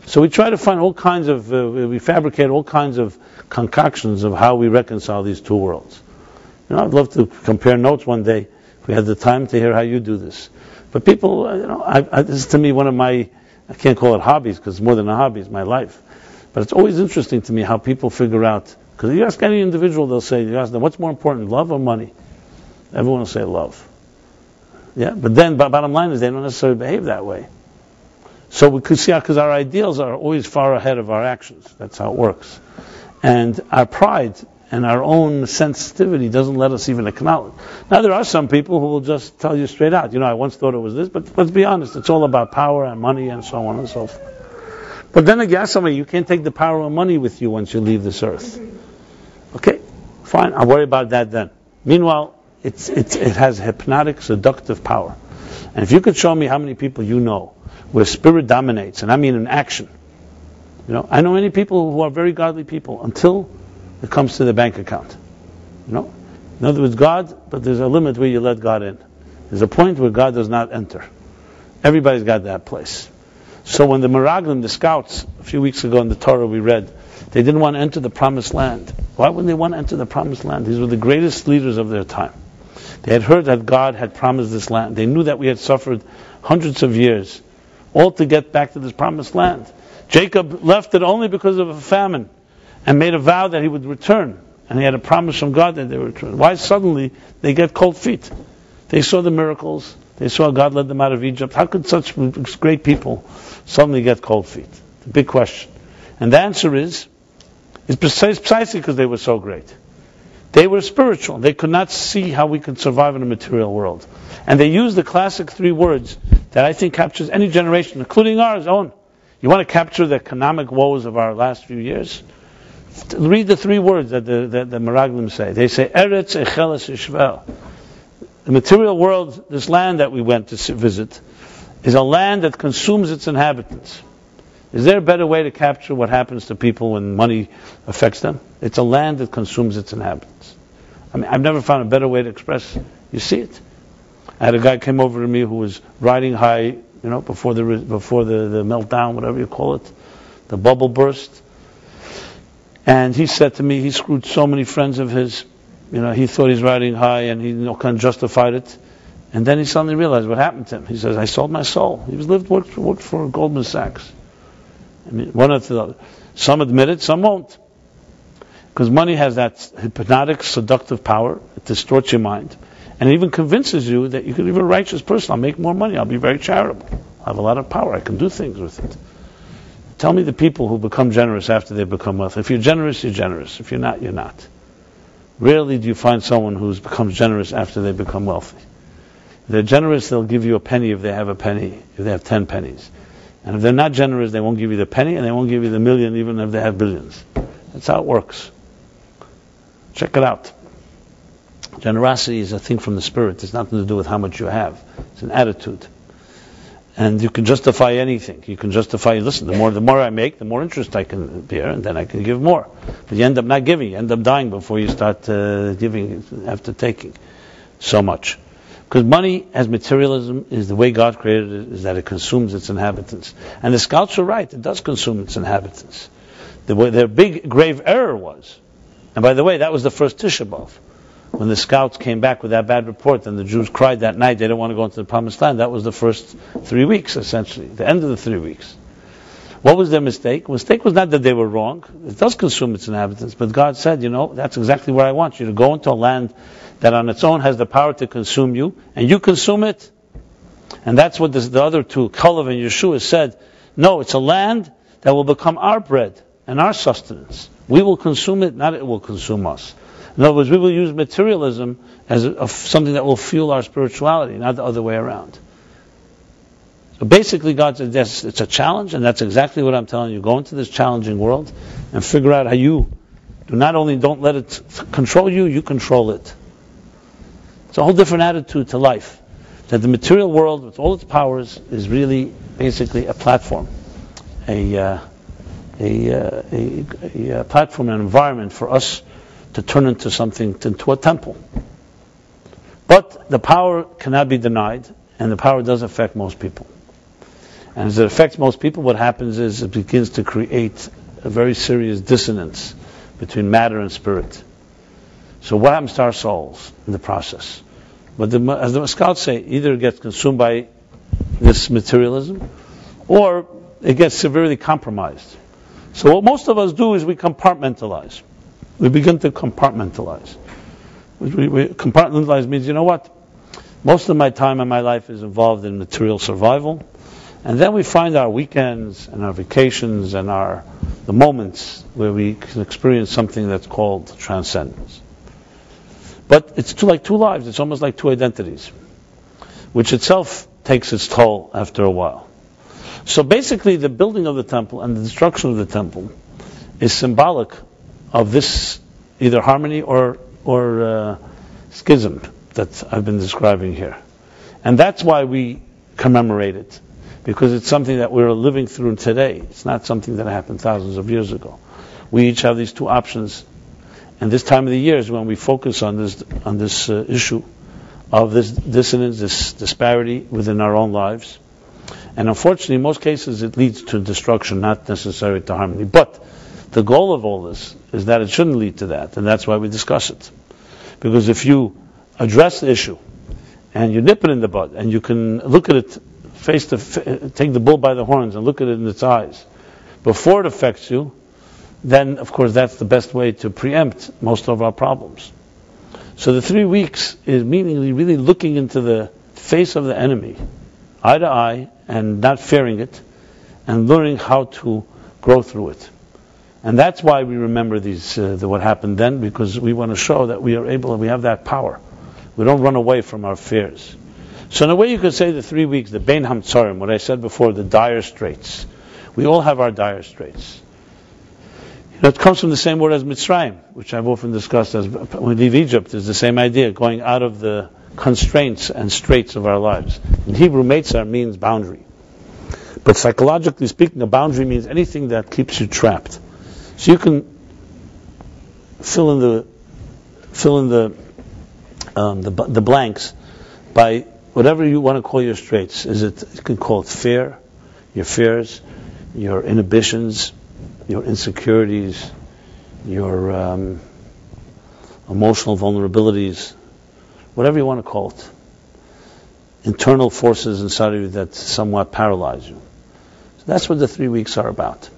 So we try to find we fabricate all kinds of concoctions of how we reconcile these two worlds. I'd love to compare notes one day, if we had the time, to hear how you do this. But people, this is to me one of my, I can't call it hobbies, because it's more than a hobby, it's my life. But it's always interesting to me how people figure out, because you ask any individual, you ask them, what's more important, love or money? Everyone will say love. Yeah, but then, bottom line is, they don't necessarily behave that way. So we could see because our ideals are always far ahead of our actions. That's how it works. And our pride and our own sensitivity doesn't let us even acknowledge. Now there are some people who will just tell you straight out, I once thought it was this, but let's be honest, it's all about power and money and so on and so forth. But then again, somebody, you can't take the power of money with you once you leave this earth. Okay, fine, I'll worry about that then. Meanwhile, it has hypnotic, seductive power. And if you could show me how many people you know where spirit dominates, and I mean in action. I know many people who are very godly people until it comes to the bank account. In other words, God, but there's a limit where you let God in. There's a point where God does not enter. Everybody's got that place. So when the Meraglim, the scouts, a few weeks ago in the Torah we read, they didn't want to enter the promised land. Why wouldn't they want to enter the promised land? These were the greatest leaders of their time. They had heard that God had promised this land. They knew that we had suffered hundreds of years, all to get back to this promised land. Jacob left it only because of a famine and made a vow that he would return. And he had a promise from God that they would return. Why suddenly they get cold feet? They saw the miracles. They saw God led them out of Egypt. How could such great people suddenly get cold feet? It's a big question. And the answer is precisely because they were so great. They were spiritual. They could not see how we could survive in a material world. And they used the classic 3 words that I think captures any generation, including ours own. You want to capture the economic woes of our last few years? Read the 3 words that the Meraglim say. They say, Eretz Echeles Ishvel. The material world, this land that we went to visit, is a land that consumes its inhabitants. Is there a better way to capture what happens to people when money affects them? It's a land that consumes its inhabitants. I mean, I've never found a better way to express. You see it. I had a guy came over to me who was riding high, before the meltdown, whatever you call it, the bubble burst. And he said to me, he screwed so many friends of his. He thought he's riding high, and he kind of justified it. And then he suddenly realized what happened to him. He says, "I sold my soul." He worked for Goldman Sachs. I mean, one of the other. Some admit it, some won't. Because money has that hypnotic, seductive power. It distorts your mind. And it even convinces you that you can be a righteous person. I'll make more money. I'll be very charitable. I have a lot of power. I can do things with it. Tell me the people who become generous after they become wealthy. If you're generous, you're generous. If you're not, you're not. Rarely do you find someone who becomes generous after they become wealthy. If they're generous, they'll give you a penny if they have a penny, if they have 10 pennies. And if they're not generous, they won't give you the penny, and they won't give you the million even if they have billions. That's how it works. Check it out. Generosity is a thing from the spirit. It's nothing to do with how much you have. It's an attitude. And you can justify anything. You can justify, listen, the more I make, the more interest I can bear, and then I can give more. But you end up not giving. You end up dying before you start giving after taking so much. Because money, as materialism, is the way God created it, is that it consumes its inhabitants. And the scouts are right. It does consume its inhabitants. Their big, grave error was, and by the way, that was the first Tisha B'Av. When the scouts came back with that bad report and the Jews cried that night, they didn't want to go into the promised land. That was the first 3 weeks, essentially, the end of the 3 weeks. What was their mistake? The mistake was not that they were wrong. It does consume its inhabitants, but God said, that's exactly where I want you to go into a land that on its own has the power to consume you, and you consume it. And that's what the other two, Kalev and Yeshua, said. No, it's a land that will become our bread and our sustenance. We will consume it, not it will consume us. In other words, we will use materialism as something that will fuel our spirituality, not the other way around. So basically, God said, yes, it's a challenge, and that's exactly what I'm telling you. Go into this challenging world and figure out how you don't let it control you, you control it. It's a whole different attitude to life. That the material world, with all its powers, is really basically a platform, a platform, an environment for us to turn into something, into a temple. But the power cannot be denied, and the power does affect most people. And as it affects most people, what happens is it begins to create a very serious dissonance between matter and spirit. So what happens to our souls in the process? But as the scouts say, either it gets consumed by this materialism, or it gets severely compromised. So what most of us do is we compartmentalize. We begin to compartmentalize. Compartmentalize means, most of my time in my life is involved in material survival, and then we find our weekends and our vacations and the moments where we can experience something that's called transcendence. But it's like two lives. It's almost like two identities, which itself takes its toll after a while. So basically, the building of the temple and the destruction of the temple is symbolic of this either harmony or schism that I've been describing here. And that's why we commemorate it, because it's something that we're living through today. It's not something that happened thousands of years ago. We each have these two options. And this time of the year is when we focus on this issue of this dissonance, this disparity within our own lives. And unfortunately, in most cases, it leads to destruction, not necessarily to harmony. But the goal of all this is that it shouldn't lead to that, and that's why we discuss it. Because if you address the issue, and you nip it in the bud, and you can look at it take the bull by the horns and look at it in its eyes, before it affects you, then, of course, that's the best way to preempt most of our problems. So the 3 weeks is meaning really looking into the face of the enemy, eye to eye, and not fearing it, and learning how to grow through it. And that's why we remember what happened then, because we want to show that we have that power. We don't run away from our fears. So in a way you could say the 3 weeks, the Bein Hamtzarim, what I said before, the dire straits. We all have our dire straits. It comes from the same word as Mitzrayim, which I've often discussed as when we leave Egypt. It's the same idea, going out of the constraints and straits of our lives. In Hebrew, Meitzar means boundary. But psychologically speaking, a boundary means anything that keeps you trapped. So you can fill in the blanks by whatever you want to call your straits. You can call it fear, your fears, your inhibitions, your insecurities, your emotional vulnerabilities, whatever you want to call it. Internal forces inside of you that somewhat paralyze you. So that's what the 3 weeks are about.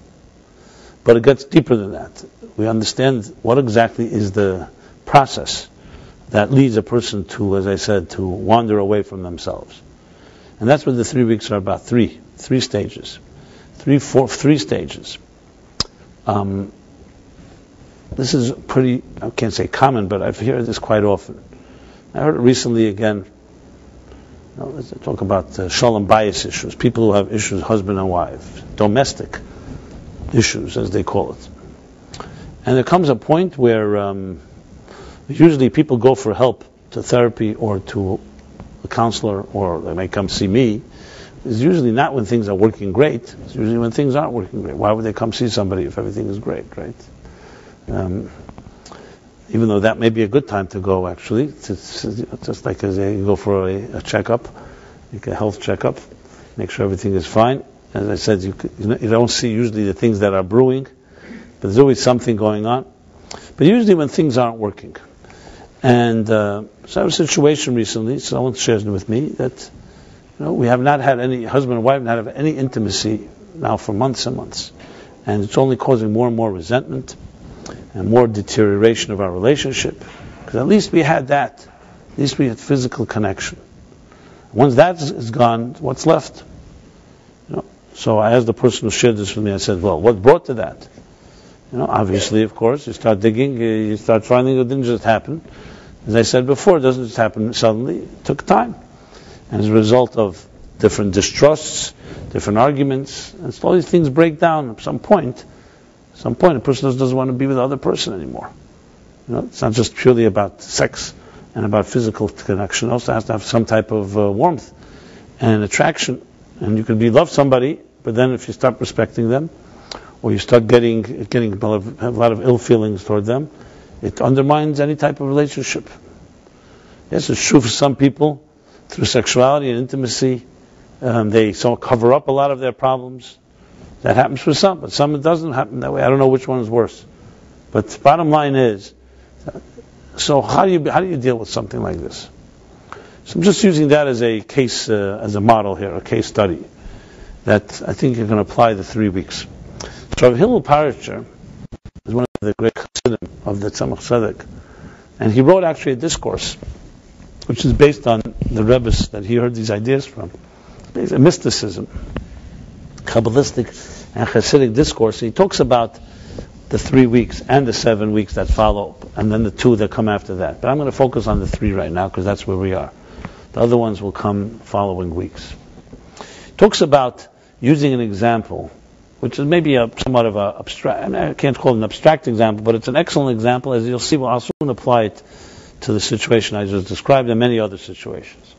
But it gets deeper than that. We understand what exactly is the process that leads a person to, as I said, to wander away from themselves. And that's what the 3 weeks are about. Three stages. Three stages. This is pretty, I can't say common, but I've heard this quite often. I heard it recently again. Let's talk about shalom bias issues. People who have issues, husband and wife, domestic issues, as they call it. And there comes a point where usually people go for help to therapy or to a counselor, or they may come see me. It's usually not when things are working great. It's usually when things aren't working great. Why would they come see somebody if everything is great, right? Even though that may be a good time to go, actually. It's just like as you go for a checkup, like a health checkup, make sure everything is fine. As I said, you don't see usually the things that are brewing, but there's always something going on. But usually when things aren't working. And so I have a situation recently, someone shares it with me, that we have not had any, husband and wife not have any intimacy now for months and months. And it's only causing more and more resentment and more deterioration of our relationship. Because at least we had that. At least we had physical connection. Once that is gone, what's left? So I asked the person who shared this with me, I said, well, what brought to that? Obviously, of course, you start digging, you start finding it didn't just happen. As I said before, it doesn't just happen suddenly. It took time. And as a result of different distrusts, different arguments, and so all these things break down at some point. At some point, a person doesn't want to be with the other person anymore. It's not just purely about sex and about physical connection. It also has to have some type of warmth and attraction. And you can love somebody, but then if you stop respecting them, or you start getting a lot of ill feelings toward them, it undermines any type of relationship. Yes, it's true for some people. Through sexuality and intimacy, they cover up a lot of their problems. That happens for some, but some it doesn't happen that way. I don't know which one is worse. But the bottom line is, so how do you deal with something like this? So I'm just using that as a case, as a model here, a case study that I think you can apply the 3 weeks. So Rabbi Hillel Paritcher is one of the great Chassidim of the Tzemach Tzedek, and he wrote actually a discourse which is based on the Rebbe's that he heard these ideas from. It's a mysticism, Kabbalistic and Hasidic discourse. He talks about the 3 weeks and the 7 weeks that follow, and then the 2 that come after that. But I'm going to focus on the 3 right now because that's where we are. The other ones will come following weeks. He talks about using an example, which is maybe somewhat of a abstract, I can't call it an abstract example, but it's an excellent example. As you'll see, I'll soon apply it to the situation I just described and many other situations.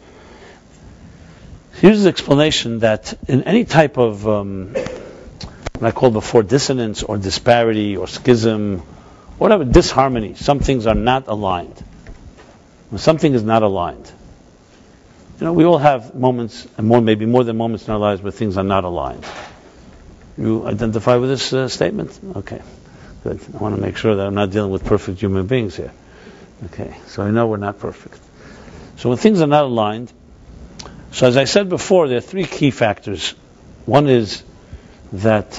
Here's the explanation that in any type of, what I called before, dissonance or disparity or schism whatever, disharmony. Some things are not aligned. When something is not aligned, we all have moments, and maybe more than moments in our lives where things are not aligned. You identify with this statement? Okay, good. I want to make sure that I'm not dealing with perfect human beings here. Okay, so I know we're not perfect. So when things are not aligned, so as I said before, there are three key factors. One is that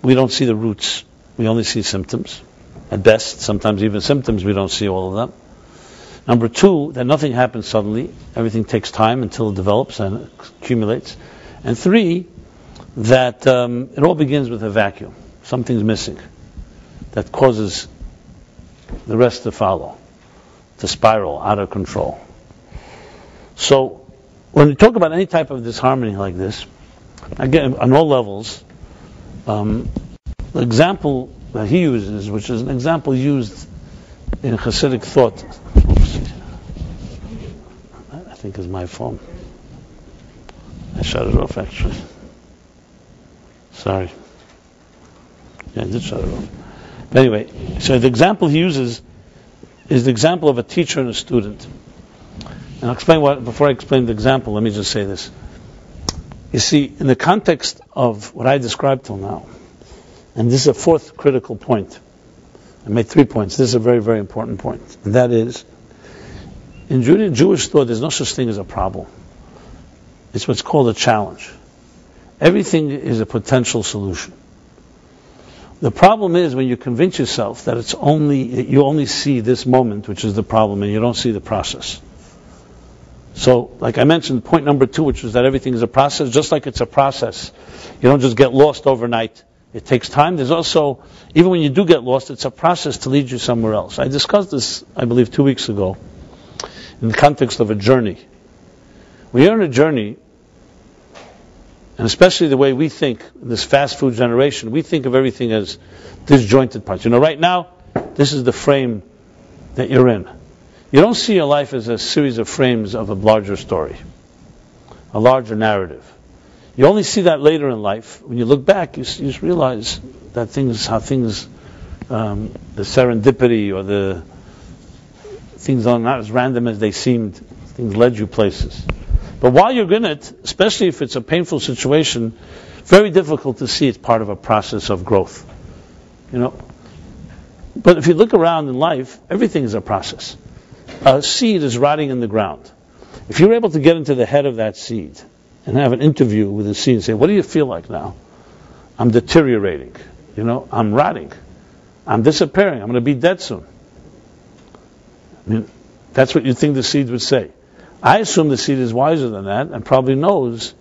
we don't see the roots. We only see symptoms. At best, sometimes even symptoms, we don't see all of them. Number two, that nothing happens suddenly. Everything takes time until it develops and accumulates. And three, that it all begins with a vacuum. Something's missing that causes the rest to follow, to spiral out of control. So when we talk about any type of disharmony like this, again, on all levels, the example that he uses, which is an example used in Hasidic thought, I think is my phone. I shut it off actually. Sorry. Yeah, I did shut it off. But anyway, so the example he uses is the example of a teacher and a student. And I'll explain before I explain the example, let me just say this. You see, in the context of what I described till now, and this is a fourth critical point. I made 3 points. This is a very, very important point. And that is, in Jewish thought, there's no such thing as a problem. It's what's called a challenge. Everything is a potential solution. The problem is when you convince yourself that you only see this moment, which is the problem, and you don't see the process. So, like I mentioned, point number 2, which was that everything is a process, just like it's a process. You don't just get lost overnight. It takes time. There's also, even when you do get lost, it's a process to lead you somewhere else. I discussed this, I believe, 2 weeks ago, in the context of a journey. When you're on a journey, and especially the way we think, this fast food generation, we think of everything as disjointed parts. Right now, this is the frame that you're in. You don't see your life as a series of frames of a larger story, a larger narrative. You only see that later in life. When you look back, you just realize that the serendipity or the things are not as random as they seemed. Things led you places. But while you're in it, especially if it's a painful situation, very difficult to see it's part of a process of growth. But if you look around in life, everything is a process. A seed is rotting in the ground. If you're able to get into the head of that seed and have an interview with the seed and say, what do you feel like now? I'm deteriorating. I'm rotting. I'm disappearing. I'm going to be dead soon. That's what you think the seed would say. I assume the seed is wiser than that and probably knows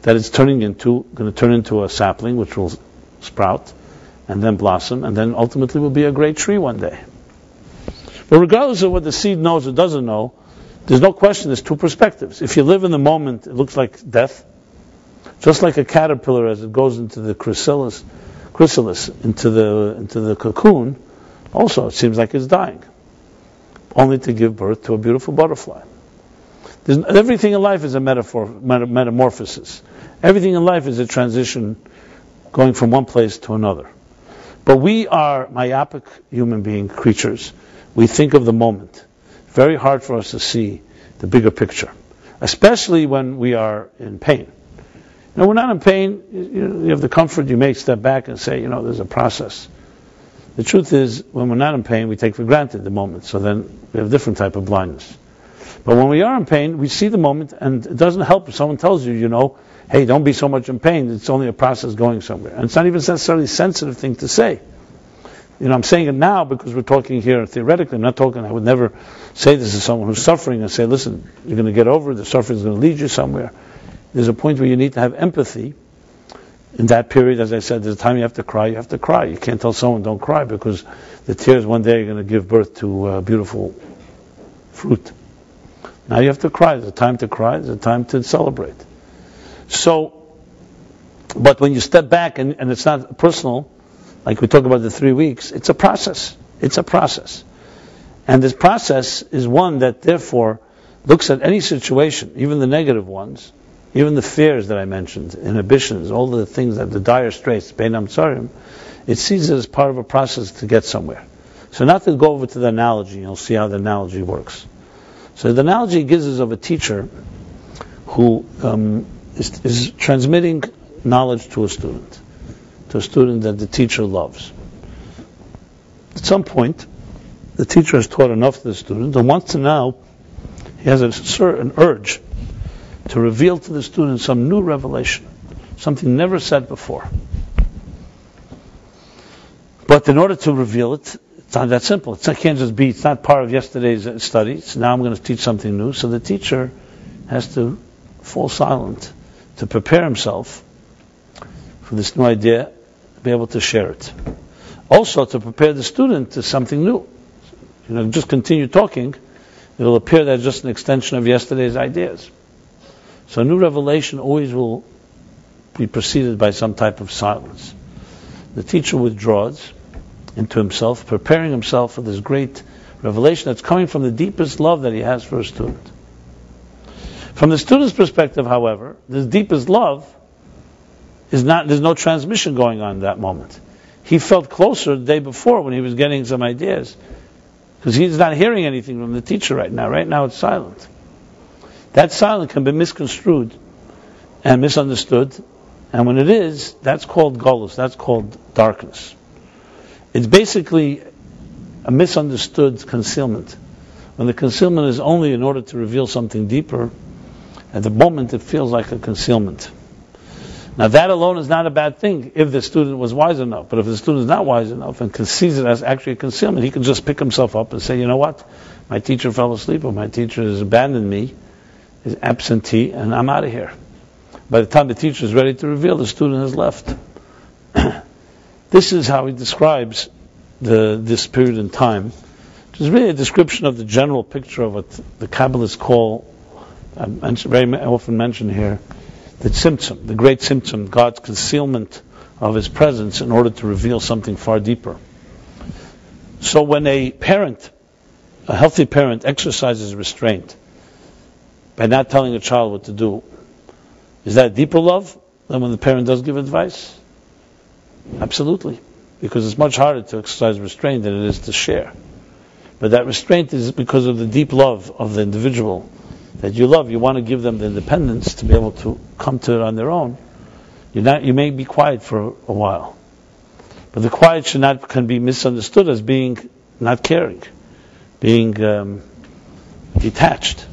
that it's going to turn into a sapling which will sprout and then blossom and then ultimately will be a great tree one day. But regardless of what the seed knows or doesn't know, there's no question there's two perspectives. If you live in the moment, it looks like death. Just like a caterpillar as it goes into the chrysalis, into the cocoon, also it seems like it's dying, only to give birth to a beautiful butterfly. Everything in life is a metamorphosis. Everything in life is a transition going from one place to another. But we are myopic human being creatures. We think of the moment. Very hard for us to see the bigger picture, especially when we are in pain. We're not in pain. You have the comfort. You may step back and say, there's a process. The truth is, when we're not in pain, we take for granted the moment. So then we have a different type of blindness. But when we are in pain, we see the moment, and it doesn't help if someone tells you, hey, don't be so much in pain. It's only a process going somewhere. And it's not even necessarily a sensitive thing to say. I'm saying it now because we're talking here theoretically. I would never say this to someone who's suffering and say, listen, you're going to get over it. The suffering is going to lead you somewhere. There's a point where you need to have empathy. In that period, as I said, there's a time you have to cry. You have to cry. You can't tell someone don't cry because the tears one day are going to give birth to beautiful fruit. Now you have to cry. There's a time to cry. There's a time to celebrate. So, but when you step back and it's not personal, like we talk about the 3 weeks, it's a process. It's a process. And this process is one that therefore looks at any situation, even the negative ones, even the fears that I mentioned, inhibitions, all the things that the dire straits, Beinam Tsarim, it sees it as part of a process to get somewhere. So not to go over to the analogy, you'll see how the analogy works. So the analogy gives us of a teacher who is transmitting knowledge to a student that the teacher loves. At some point, the teacher has taught enough to the student and wants to now, he has a certain urge to reveal to the student some new revelation, something never said before. But in order to reveal it, it's not that simple. It can't just be, it's not part of yesterday's study. So now I'm going to teach something new. So the teacher has to fall silent to prepare himself for this new idea, be able to share it. Also to prepare the student to something new. Just continue talking, it'll appear that it's just an extension of yesterday's ideas. So a new revelation always will be preceded by some type of silence. The teacher withdraws into himself, preparing himself for this great revelation that's coming from the deepest love that he has for a student. From the student's perspective, however, this deepest love is not, there's no transmission going on in that moment. He felt closer the day before when he was getting some ideas, because he's not hearing anything from the teacher right now. Right now it's silent. That silence can be misconstrued and misunderstood, and when it is, that's called golus, that's called darkness. It's basically a misunderstood concealment. When the concealment is only in order to reveal something deeper, at the moment it feels like a concealment. Now that alone is not a bad thing if the student was wise enough. But if the student is not wise enough and sees it as actually a concealment, he can just pick himself up and say, you know what? My teacher fell asleep, or my teacher has abandoned me, is absentee, and I'm out of here. By the time the teacher is ready to reveal, the student has left. This is how he describes this period in time, which is really a description of the general picture of what the Kabbalists call, very often mentioned here, the tzimtzum, the great tzimtzum, God's concealment of His presence in order to reveal something far deeper. So when a healthy parent exercises restraint by not telling a child what to do, is that deeper love than when the parent does give advice? Absolutely. Because it's much harder to exercise restraint than it is to share. But that restraint is because of the deep love of the individual that you love. You want to give them the independence to be able to come to it on their own. You may be quiet for a while, but the quiet can be misunderstood as being not caring, being detached,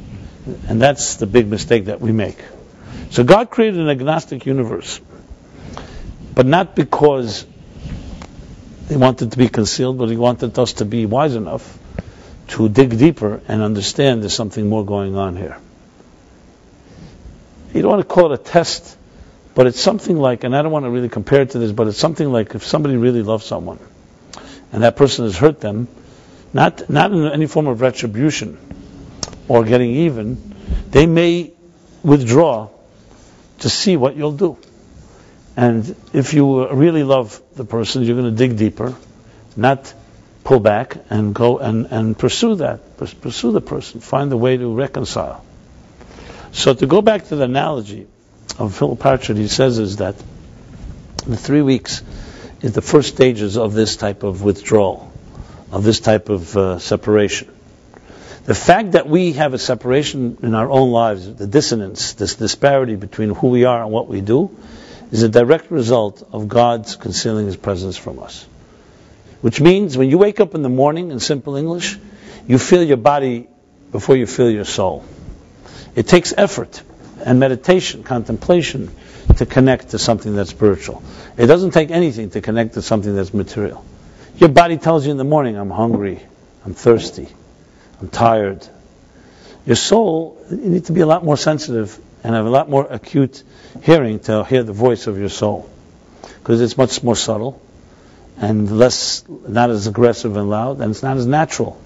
and that's the big mistake that we make. So God created an agnostic universe, but not because He wanted to be concealed, but He wanted us to be wise enough to dig deeper and understand there's something more going on here. You don't want to call it a test, but it's something like, and I don't want to really compare it to this, but it's something like if somebody really loves someone, and that person has hurt them, not in any form of retribution or getting even, they may withdraw to see what you'll do. And if you really love the person, you're going to dig deeper, not pull back and go and pursue pursue the person, find a way to reconcile. So to go back to the analogy of Philip Partridge, he says is that the 3 weeks is the first stages of this type of withdrawal, of this type of separation. The fact that we have a separation in our own lives, the dissonance, this disparity between who we are and what we do, is a direct result of God's concealing His presence from us. Which means when you wake up in the morning, in simple English, you feel your body before you feel your soul. It takes effort and meditation, contemplation, to connect to something that's spiritual. It doesn't take anything to connect to something that's material. Your body tells you in the morning, I'm hungry, I'm thirsty, I'm tired. Your soul, you need to be a lot more sensitive and have a lot more acute hearing to hear the voice of your soul. Because it's much more subtle and not as aggressive and loud, and it's not as natural.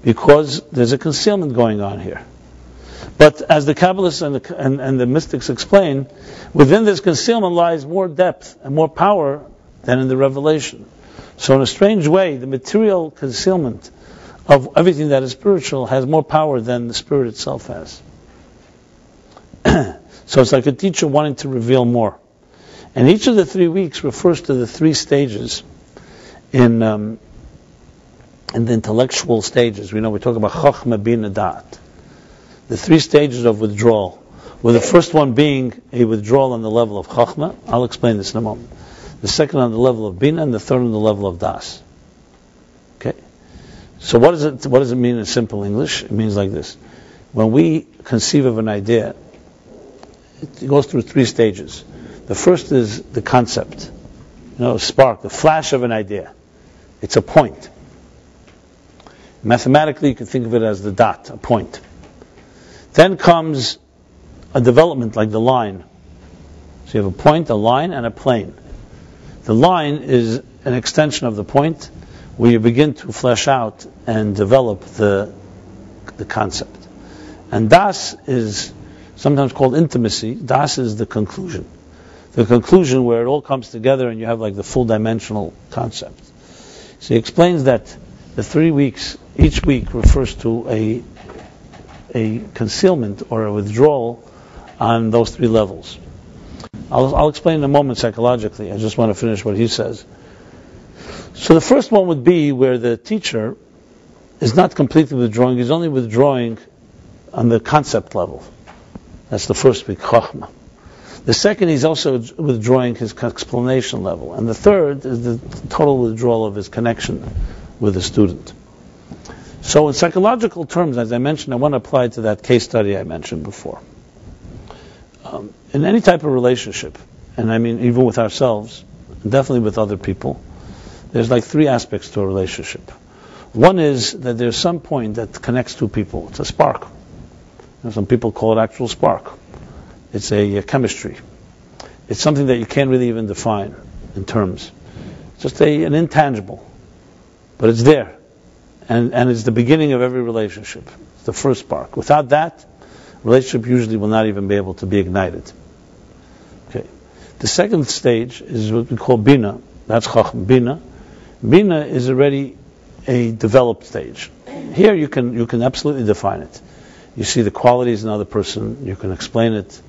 Because there's a concealment going on here. But as the Kabbalists and the mystics explain, within this concealment lies more depth and more power than in the revelation. So in a strange way, the material concealment of everything that is spiritual has more power than the spirit itself has. So it's like a teacher wanting to reveal more. And each of the 3 weeks refers to the 3 stages in in the intellectual stages. We talk about Chochmah, Bina, Da'at. The 3 stages of withdrawal, with the first one being a withdrawal on the level of Chochmah. I'll explain this in a moment. The second on the level of Bina, and the third on the level of Das. Okay? So what does it mean in simple English? It means like this. When we conceive of an idea, it goes through 3 stages. The first is the concept. Spark, the flash of an idea. It's a point. Mathematically, you can think of it as the dot, a point. Then comes a development like the line. So you have a point, a line, and a plane. The line is an extension of the point where you begin to flesh out and develop the concept. And das is sometimes called intimacy. Das is the conclusion. The conclusion where it all comes together and you have like the full dimensional concept. So he explains that the 3 weeks, each week refers to a concealment or a withdrawal on those 3 levels. I'll explain in a moment psychologically. I just want to finish what he says. So the first one would be where the teacher is not completely withdrawing, he's only withdrawing on the concept level. That's the first week, Chochmah. The second, he's also withdrawing his explanation level. And the third is the total withdrawal of his connection with the student. So in psychological terms, as I mentioned, I want to apply it to that case study I mentioned before. In any type of relationship, and I mean even with ourselves, and definitely with other people, there's like 3 aspects to a relationship. One is that there's some point that connects 2 people. It's a spark. Some people call it actual spark. It's a chemistry. It's something that you can't really even define in terms. It's just an intangible. But it's there. And it's the beginning of every relationship. It's the first spark. Without that, relationship usually will not even be able to be ignited. Okay. The second stage is what we call Bina. That's Chacham. Bina. Bina is already a developed stage. Here you can absolutely define it. You see the qualities in another person. You can explain it.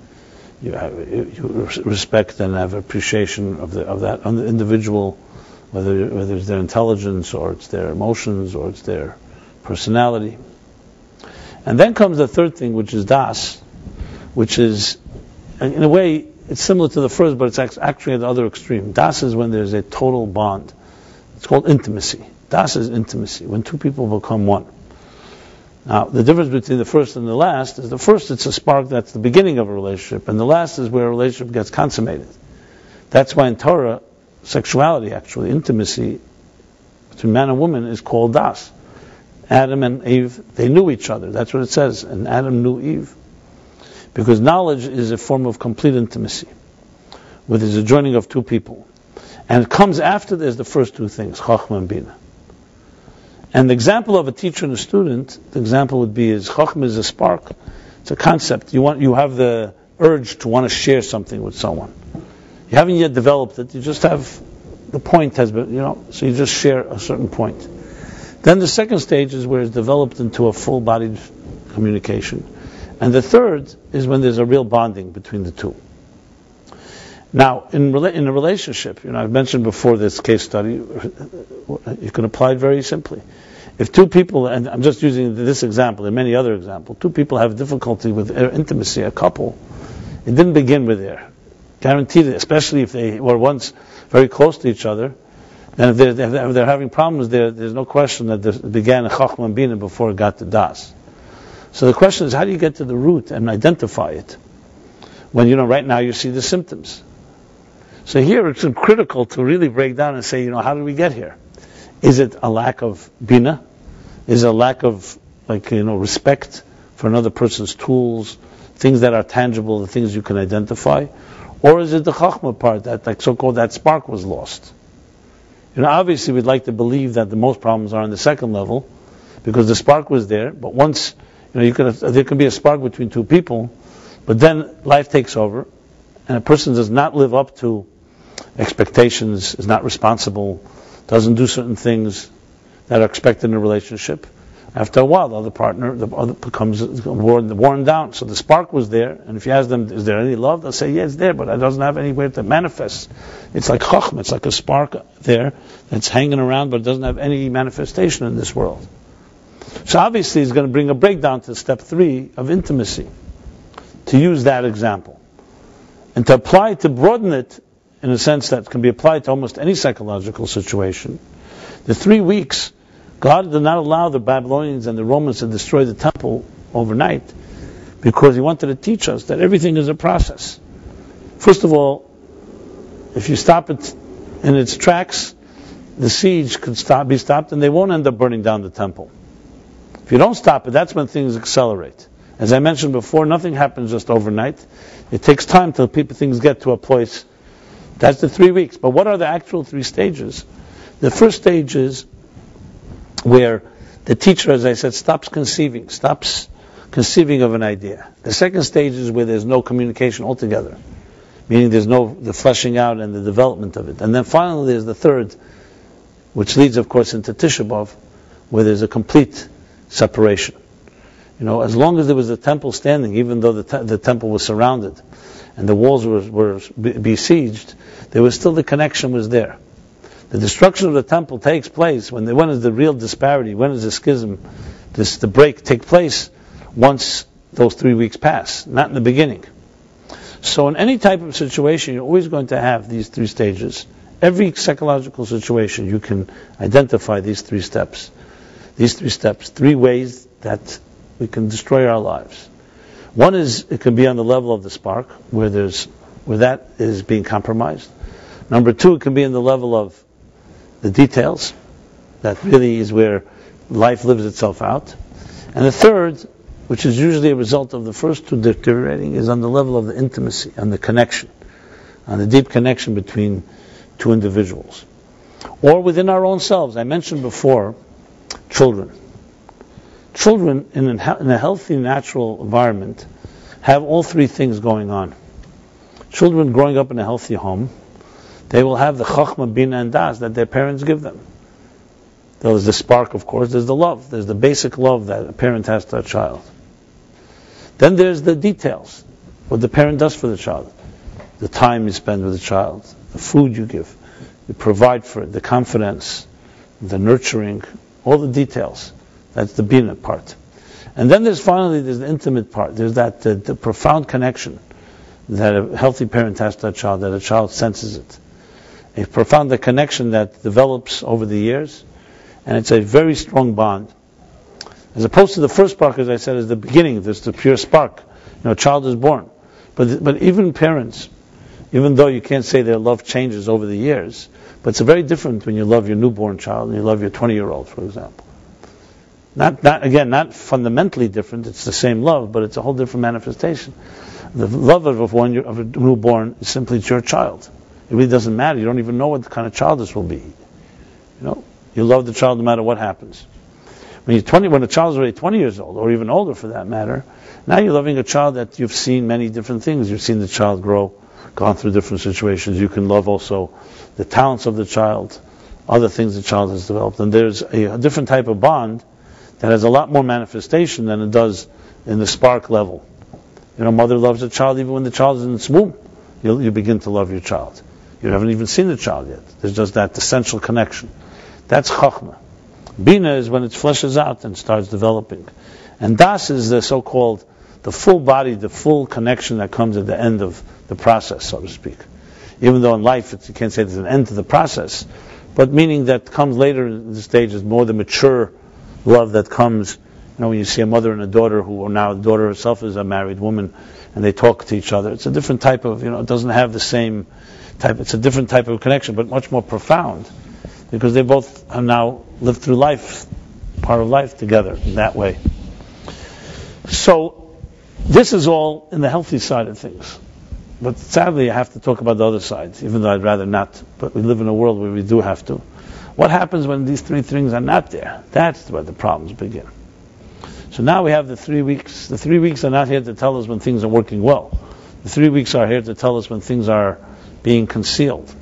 You respect and have appreciation of that individual, whether it's their intelligence or it's their emotions or it's their personality. And then comes the third thing, which is das, which is, in a way, it's similar to the first, but it's actually at the other extreme. Das is when there's a total bond. It's called intimacy. Das is intimacy, when 2 people become one. Now, the difference between the first and the last is the first, it's a spark that's the beginning of a relationship, and the last is where a relationship gets consummated. That's why in Torah, sexuality, actually, intimacy between man and woman is called das. Adam and Eve, they knew each other. That's what it says. And Adam knew Eve. Because knowledge is a form of complete intimacy, with the joining of 2 people. And it comes after there's the first 2 things, Chochmah and Bina. And the example of a teacher and a student, the example would be is Chochmah is a spark. It's a concept. You have the urge to want to share something with someone. You haven't yet developed it. You just have, the point has been, so you just share a certain point. Then the second stage is where it's developed into a full-bodied communication. And the third is when there's a real bonding between the 2. Now, in a relationship, I've mentioned before this case study, you can apply it very simply. If 2 people, and I'm just using this example and many other examples, 2 people have difficulty with intimacy, a couple, it didn't begin with there. Guaranteed, especially if they were once very close to each other, and if they're having problems there's no question that it began a Chochmah and Bina before it got to Das. So the question is, how do you get to the root and identify it? When, right now you see the symptoms. So here it's critical to really break down and say, how did we get here? Is it a lack of Bina? Is it a lack of, respect for another person's tools, things that are tangible, the things you can identify? Or is it the Chochmah part, that so-called that spark was lost? Obviously we'd like to believe that the most problems are on the second level, because the spark was there, but once, there can be a spark between 2 people, but then life takes over, and a person does not live up to expectations, is not responsible, doesn't do certain things that are expected in a relationship. After a while, the other becomes worn down. So the spark was there, and if you ask them, is there any love? They'll say, yeah, it's there, but it doesn't have anywhere to manifest. It's like chokhmah, it's like a spark there that's hanging around, but it doesn't have any manifestation in this world. So obviously, it's going to bring a breakdown to step 3 of intimacy, to use that example. And to apply, to broaden it, in a sense that can be applied to almost any psychological situation, the 3 weeks, God did not allow the Babylonians and the Romans to destroy the temple overnight, because He wanted to teach us that everything is a process. First of all, if you stop it in its tracks, the siege could be stopped, and they won't end up burning down the temple. If you don't stop it, that's when things accelerate. As I mentioned before, nothing happens just overnight. It takes time till things get to a place. That's the 3 weeks. But what are the actual 3 stages? The first stage is where the teacher, as I said, stops conceiving of an idea. The second stage is where there's no communication altogether, meaning there's no the fleshing out and the development of it. And then finally there's the third, which leads, of course, into Tisha B'Av, where there's a complete separation. As long as there was a temple standing, even though the temple was surrounded and the walls were besieged, there was still the connection was there. The destruction of the temple takes place when is the real disparity, when is the schism, the break take place? Once those 3 weeks pass, not in the beginning. So in any type of situation, you're always going to have these 3 stages. Every psychological situation, you can identify these 3 steps. These 3 steps, 3 ways that we can destroy our lives. One is, it can be on the level of the spark, where that is being compromised. Number 2, it can be in the level of the details. That really is where life lives itself out. And the third, which is usually a result of the first 2 deteriorating, is on the level of the intimacy, on the connection, on the deep connection between 2 individuals. Or within our own selves. I mentioned before, children. Children in a healthy, natural environment have all 3 things going on. Children growing up in a healthy home, they will have the chokhmah, bina, and das that their parents give them. There's the spark, of course. There's the love. There's the basic love that a parent has to a child. Then there's the details, what the parent does for the child. The time you spend with the child, the food you give, you provide for it, the confidence, the nurturing, all the details. That's the bina part. And then there's the intimate part. There's that the profound connection that a healthy parent has to a child, that a child senses it. A profound connection that develops over the years, and it's a very strong bond. As opposed to the first spark, as I said, is the beginning. There's the pure spark. A child is born. But even parents, even though you can't say their love changes over the years, but it's very different when you love your newborn child and you love your 20-year-old, for example. Not fundamentally different. It's the same love, but it's a whole different manifestation. The love of a newborn is simply it's your child. It really doesn't matter. You don't even know what kind of child this will be. You love the child no matter what happens. When a child is already 20 years old, or even older for that matter, now you're loving a child that you've seen many different things. You've seen the child grow, gone through different situations. You can love also the talents of the child, other things the child has developed. And there's a different type of bond that has a lot more manifestation than it does in the spark level. Mother loves a child even when the child is in its womb. You begin to love your child. You haven't even seen the child yet. There's just that essential connection. That's chokhmah. Bina is when it fleshes out and starts developing. And das is the so-called, the full body, the full connection that comes at the end of the process, so to speak. Even though in life you can't say there's an end to the process, but meaning that comes later in the stage is more the mature love that comes, when you see a mother and a daughter who are now, the daughter herself is a married woman, and they talk to each other. It's a different type of, it doesn't have the same type, it's a different type of connection, but much more profound, because they both have now lived through life, part of life together in that way. So, this is all in the healthy side of things. But sadly, I have to talk about the other side, even though I'd rather not. But we live in a world where we do have to. What happens when these 3 things are not there? That's where the problems begin. So now we have the 3 weeks. The 3 weeks are not here to tell us when things are working well. The 3 weeks are here to tell us when things are being concealed.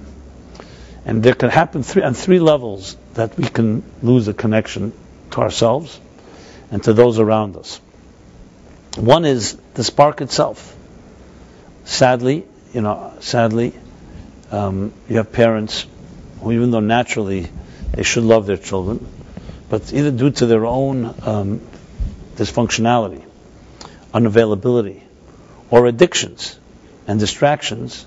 And there can happen on 3 levels that we can lose a connection to ourselves. and to those around us. One is the spark itself. Sadly, you have parents who, even though naturally they should love their children, but either due to their own dysfunctionality, unavailability, or addictions and distractions,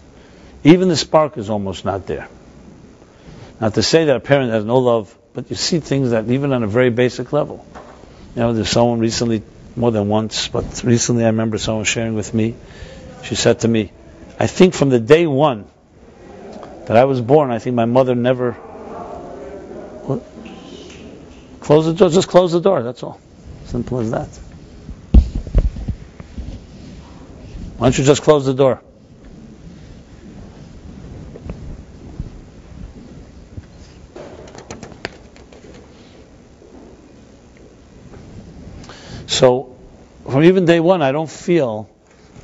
even the spark is almost not there. Not to say that a parent has no love, but you see things that even on a very basic level. There's someone recently, more than once, but recently I remember someone sharing with me, she said to me, I think from the day one that I was born, I think my mother never... What? Close the door, just close the door, that's all. Simple as that. Why don't you just close the door? So, from even day one, I don't feel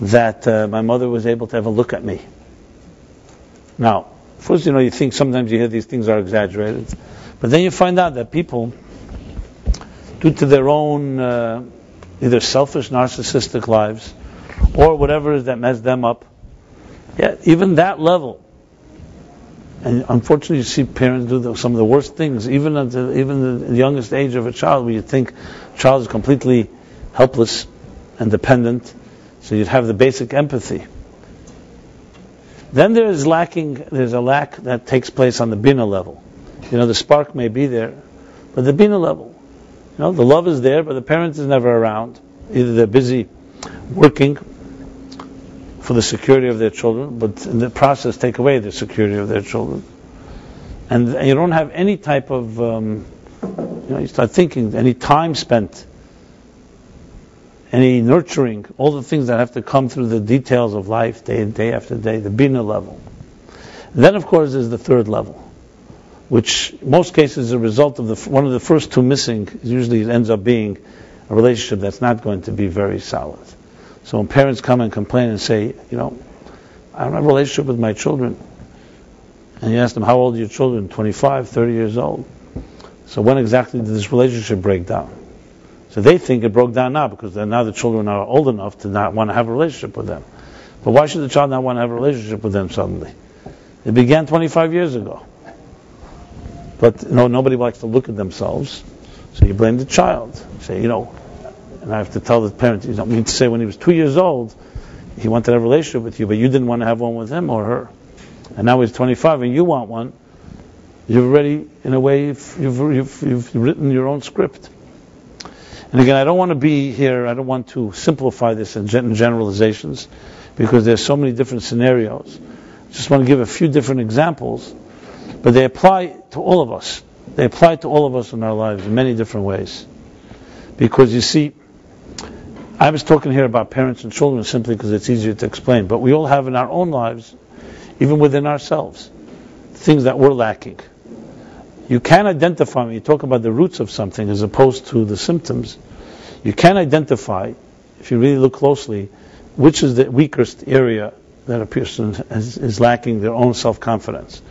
that my mother was able to have a look at me. Now, first, you think sometimes you hear these things are exaggerated, but then you find out that people, due to their own either selfish, narcissistic lives, or whatever it is that messed them up, even that level. And unfortunately, you see parents do some of the worst things, even at the youngest age of a child, where you think a child is completely helpless and dependent, so you'd have the basic empathy. Then there's a lack that takes place on the bina level. The spark may be there, but the bina level, the love is there, but the parent is never around. Either they're busy working for the security of their children, but in the process take away the security of their children. And you don't have any type of, you start thinking, any time spent, any nurturing, all the things that have to come through the details of life, day after day, the bina level. And then, of course, there's the third level, which in most cases is a result of one of the first two missing. Usually it ends up being a relationship that's not going to be very solid. So when parents come and complain and say, I don't have a relationship with my children, and you ask them, how old are your children? 25, 30 years old. So when exactly did this relationship break down? So they think it broke down now, because now the children are old enough to not want to have a relationship with them. But why should the child not want to have a relationship with them suddenly? It began 25 years ago. But nobody likes to look at themselves, so you blame the child. Say, and I have to tell the parent, you don't mean to say when he was 2 years old, he wanted to have a relationship with you, but you didn't want to have one with him or her. And now he's 25 and you want one. You've already, in a way, you've written your own script. And again, I don't want to simplify this in generalizations, because there's so many different scenarios. I just want to give a few different examples, but they apply to all of us. They apply to all of us in our lives in many different ways. Because you see, I was talking here about parents and children simply because it's easier to explain, but we all have in our own lives, even within ourselves, things that we're lacking. You can identify, when you talk about the roots of something as opposed to the symptoms, you can identify, if you really look closely, which is the weakest area that a person is lacking their own self-confidence.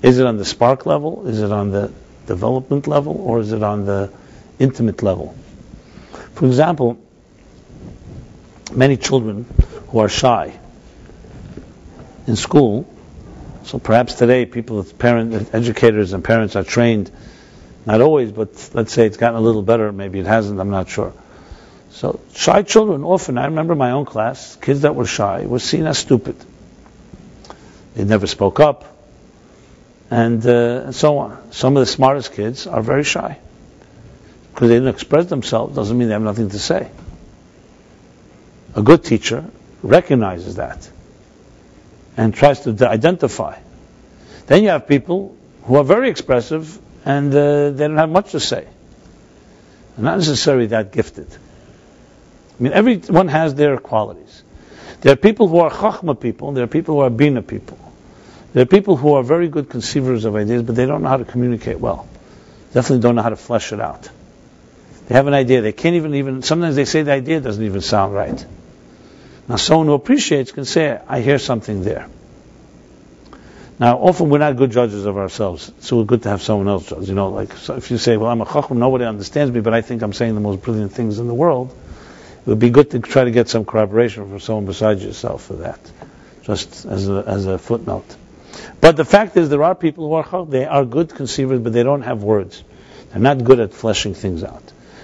Is it on the spark level? Is it on the development level? Or is it on the intimate level? For example, many children who are shy in school, so perhaps today educators and parents are trained, not always, but let's say it's gotten a little better, maybe it hasn't, I'm not sure. So shy children often, I remember my own class, kids that were shy were seen as stupid. They never spoke up, and so on. Some of the smartest kids are very shy. Because they didn't express themselves doesn't mean they have nothing to say. A good teacher recognizes that and tries to identify. Then you have people who are very expressive and they don't have much to say. They're not necessarily that gifted. I mean, everyone has their qualities. There are people who are chachma people, there are people who are bina people. There are people who are very good conceivers of ideas, but they don't know how to communicate well. Definitely don't know how to flesh it out. They have an idea. They can't even, sometimes they say the idea doesn't even sound right. Now someone who appreciates can say, I hear something there. Now, often we're not good judges of ourselves, so we're good to have someone else judge. So if you say, well, I'm a chacham, nobody understands me, but I think I'm saying the most brilliant things in the world, it would be good to try to get some corroboration from someone besides yourself for that, just as a footnote. But the fact is, there are people who are chacham, they are good conceivers, but they don't have words. They're not good at fleshing things out.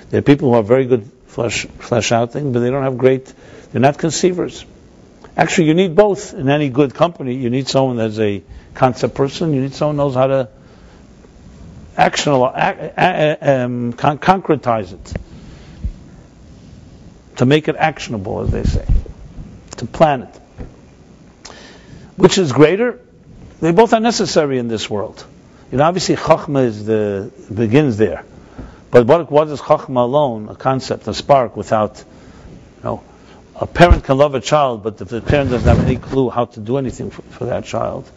There are people who are very good flesh out things, but they don't have they're not conceivers. Actually, you need both in any good company. You need someone that's a concept person. You need someone who knows how to concretize it, to make it actionable, as they say, to plan it. Which is greater? They both are necessary in this world. Obviously, chachma begins there. But what is chachma alone? A concept, a spark, without, a parent can love a child, but if the parent doesn't have any clue how to do anything for that child,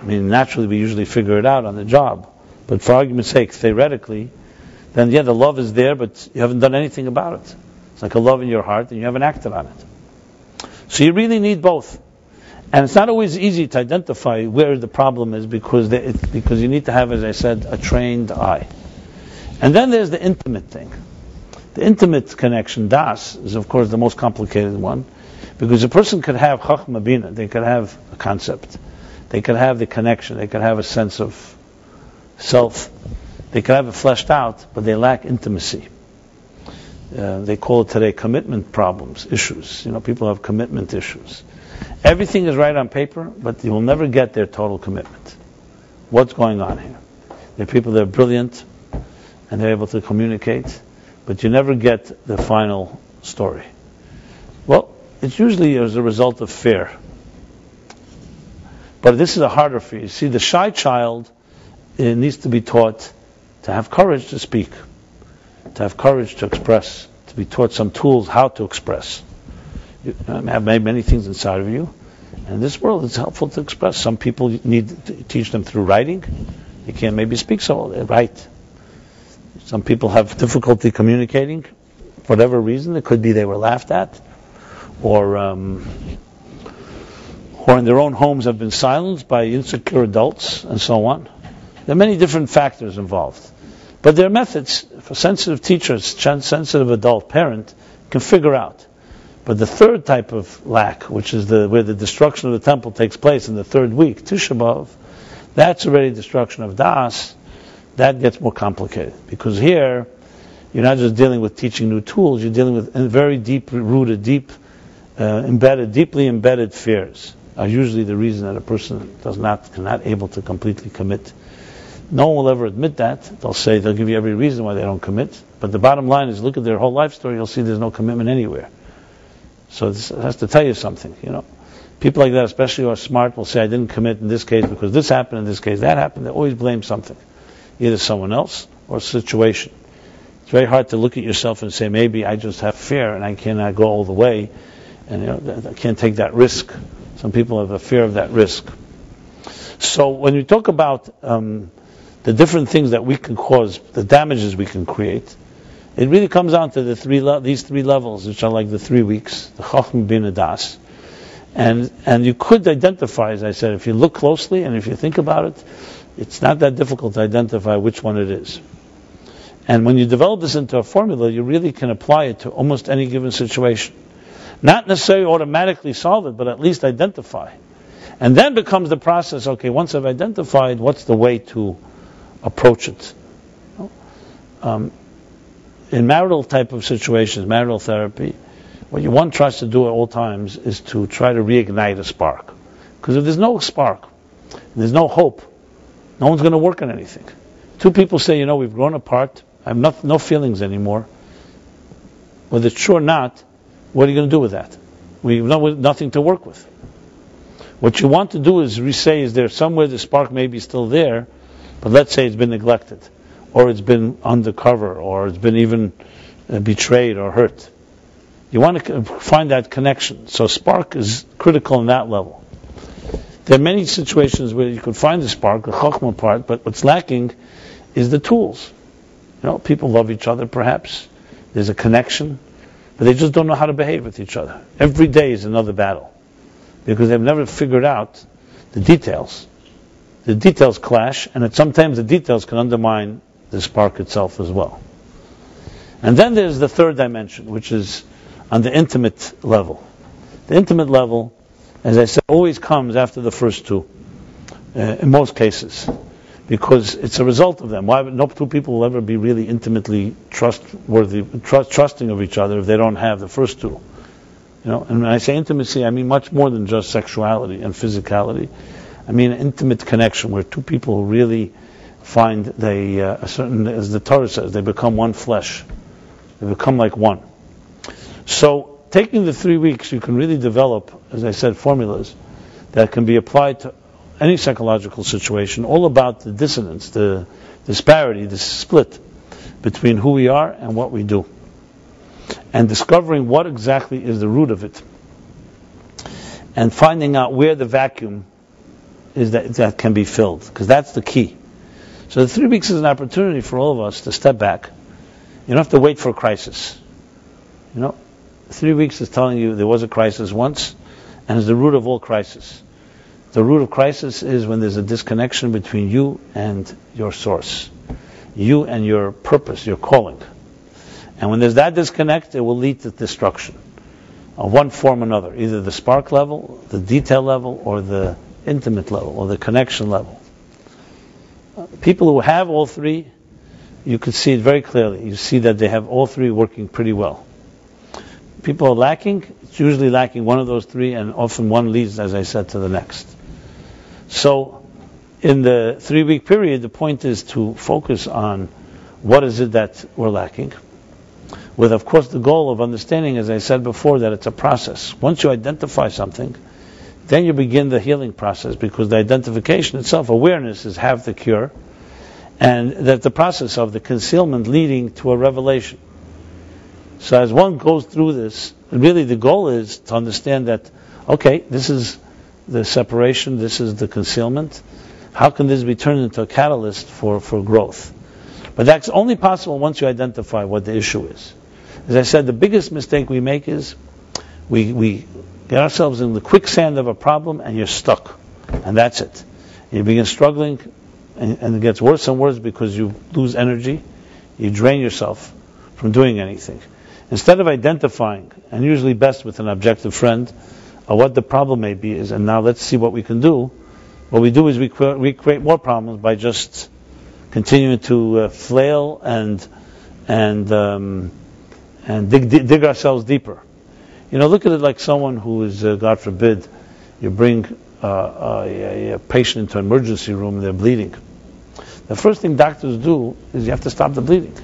naturally we usually figure it out on the job. But for argument's sake, theoretically, then the love is there, but you haven't done anything about it. It's like a love in your heart, and you haven't acted on it. So you really need both. And it's not always easy to identify where the problem is, because you need to have, as I said, a trained eye. And then there's the intimate thing. The intimate connection, das, is of course the most complicated one, because a person could have chachma bina, they could have a concept, they could have the connection, they could have a sense of self, they could have it fleshed out, but they lack intimacy. They call it today commitment problems, issues. People have commitment issues. Everything is right on paper, but you will never get their total commitment. What's going on here? There are people that are brilliant, and they're able to communicate, but you never get the final story. Well, it's usually as a result of fear. But this is a harder fear. You see, the shy child needs to be taught to have courage to speak, to have courage to express, to be taught some tools how to express. You have many things inside of you, and in this world it's helpful to express. Some people need to teach them through writing. They can't maybe speak, so they write. Some people have difficulty communicating, for whatever reason. It could be they were laughed at, or in their own homes have been silenced by insecure adults, and so on. There are many different factors involved. But there are methods for sensitive teachers, sensitive adult parent, can figure out. But the third type of lack, which is where the destruction of the temple takes place in the third week, Tisha B'Av, that's already destruction of Das. That gets more complicated, because here you're not just dealing with teaching new tools, you're dealing with very deep-rooted, deeply embedded fears are usually the reason that a person cannot able to completely commit. No one will ever admit that. They'll give you every reason why they don't commit. But the bottom line is, look at their whole life story, you'll see there's no commitment anywhere. So this has to tell you something, People like that, especially who are smart, will say, I didn't commit in this case because this happened, in this case that happened. They always blame something, either someone else or a situation. It's very hard to look at yourself and say, maybe I just have fear and I cannot go all the way, and I can't take that risk. Some people have a fear of that risk. So when we talk about the different things that we can cause, the damages we can create, it really comes down to these three levels, which are like the 3 weeks, the Chachma Bina Das. And you could identify, as I said, if you look closely and if you think about it, it's not that difficult to identify which one it is. And when you develop this into a formula, you really can apply it to almost any given situation. Not necessarily automatically solve it, but at least identify. And then becomes the process, okay, once I've identified, what's the way to approach it? In marital type of situations, marital therapy, what one tries to do at all times is to try to reignite a spark. Because if there's no spark, there's no hope, no one's going to work on anything. Two people say, we've grown apart, I have no feelings anymore. Whether it's true or not, what are you going to do with that? We've nothing to work with. What you want to do is say, is there somewhere the spark may be still there, but let's say it's been neglected, or it's been undercover, or it's been even betrayed or hurt. You want to find that connection. So spark is critical in that level. There are many situations where you could find the spark, the chokhmah part, but what's lacking is the tools. People love each other perhaps. There's a connection, but they just don't know how to behave with each other. Every day is another battle, because they've never figured out the details. the details clash, and sometimes the details can undermine the spark itself as well. And then there's the third dimension, which is on the intimate level. The intimate level, as I said, always comes after the first two, in most cases, because it's a result of them. Why no two people will ever be really intimately trusting of each other if they don't have the first two? And when I say intimacy, I mean much more than just sexuality and physicality. I mean an intimate connection where two people really find a certain, as the Torah says, they become one flesh. They become like one. So, taking the 3 weeks, you can really develop, as I said, formulas that can be applied to any psychological situation, all about the dissonance, the disparity, the split between who we are and what we do. And discovering what exactly is the root of it. And finding out where the vacuum is that can be filled. Because that's the key. So the 3 weeks is an opportunity for all of us to step back. You don't have to wait for a crisis. 3 weeks is telling you there was a crisis once, and it's the root of all crisis. The root of crisis is when there's a disconnection between you and your source, you and your purpose, your calling. And when there's that disconnect, it will lead to destruction of one form or another, either the spark level, the detail level, or the intimate level, or the connection level. People who have all three, you can see it very clearly. You see that they have all three working pretty well. People are lacking, it's usually lacking one of those three, and often one leads, as I said, to the next. So, in the 3 week period, the point is to focus on what is it that we're lacking, with, of course, the goal of understanding, as I said before, that it's a process. Once you identify something, then you begin the healing process, because the identification itself, awareness, is half the cure, and that the process of the concealment leading to a revelation. So as one goes through this, really the goal is to understand that, okay, this is the separation, this is the concealment. How can this be turned into a catalyst for growth? But that's only possible once you identify what the issue is. As I said, the biggest mistake we make is we get ourselves in the quicksand of a problem and you're stuck. And that's it. You begin struggling, and it gets worse and worse because you lose energy, you drain yourself from doing anything. Instead of identifying, and usually best with an objective friend, what the problem may be is, and now let's see what we can do. What we do is we create more problems by just continuing to flail and dig ourselves deeper. Look at it like someone who is, God forbid, you bring a patient into an emergency room and they're bleeding. The first thing doctors do is you have to stop the bleeding.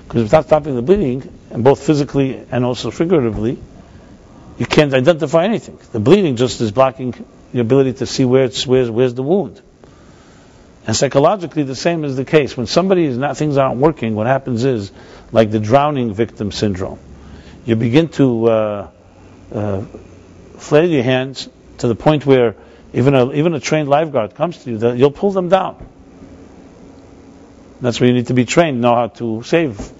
Because without stopping the bleeding, and both physically and also figuratively, you can't identify anything. The bleeding just is blocking your ability to see where's the wound. And psychologically, the same is the case. When things aren't working, what happens is, like the drowning victim syndrome, you begin to flail your hands to the point where even a trained lifeguard comes to you, you'll pull them down. That's where you need to be trained, know how to save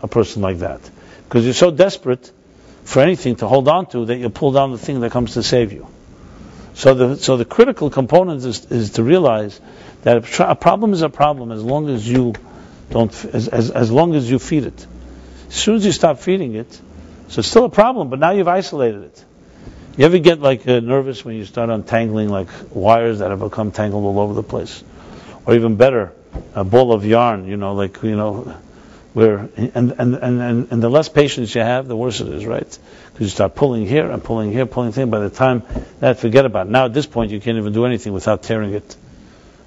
a person like that. Because you're so desperate for anything to hold on to that you'll pull down the thing that comes to save you. So the critical component is to realize that a problem is a problem as long as you as long as you feed it. As soon as you stop feeding it, so it's still a problem, but now you've isolated it. You ever get nervous when you start untangling wires that have become tangled all over the place? Or even better, a ball of yarn, where and the less patience you have, the worse it is, right? Because you start pulling here and pulling here, pulling things. By the time forget about it. Now at this point you can't even do anything without tearing it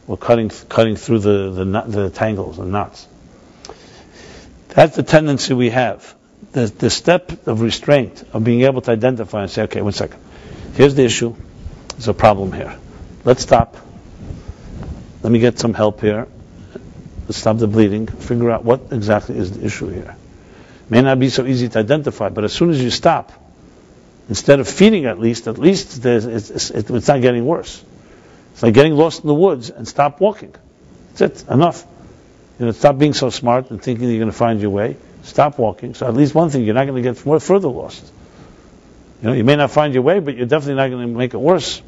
or cutting through the tangles and knots. That's the tendency we have. The step of restraint, of being able to identify and say, okay, 1 second. Here's the issue. There's a problem here. Let's stop. Let me get some help here. Let's stop the bleeding. Figure out what exactly is the issue here. May not be so easy to identify, but as soon as you stop, instead of feeding at least it's not getting worse. It's like getting lost in the woods and stop walking. That's it. Enough. Stop being so smart and thinking you're going to find your way. Stop walking. So at least one thing, you're not going to get further lost. You may not find your way, but you're definitely not going to make it worse.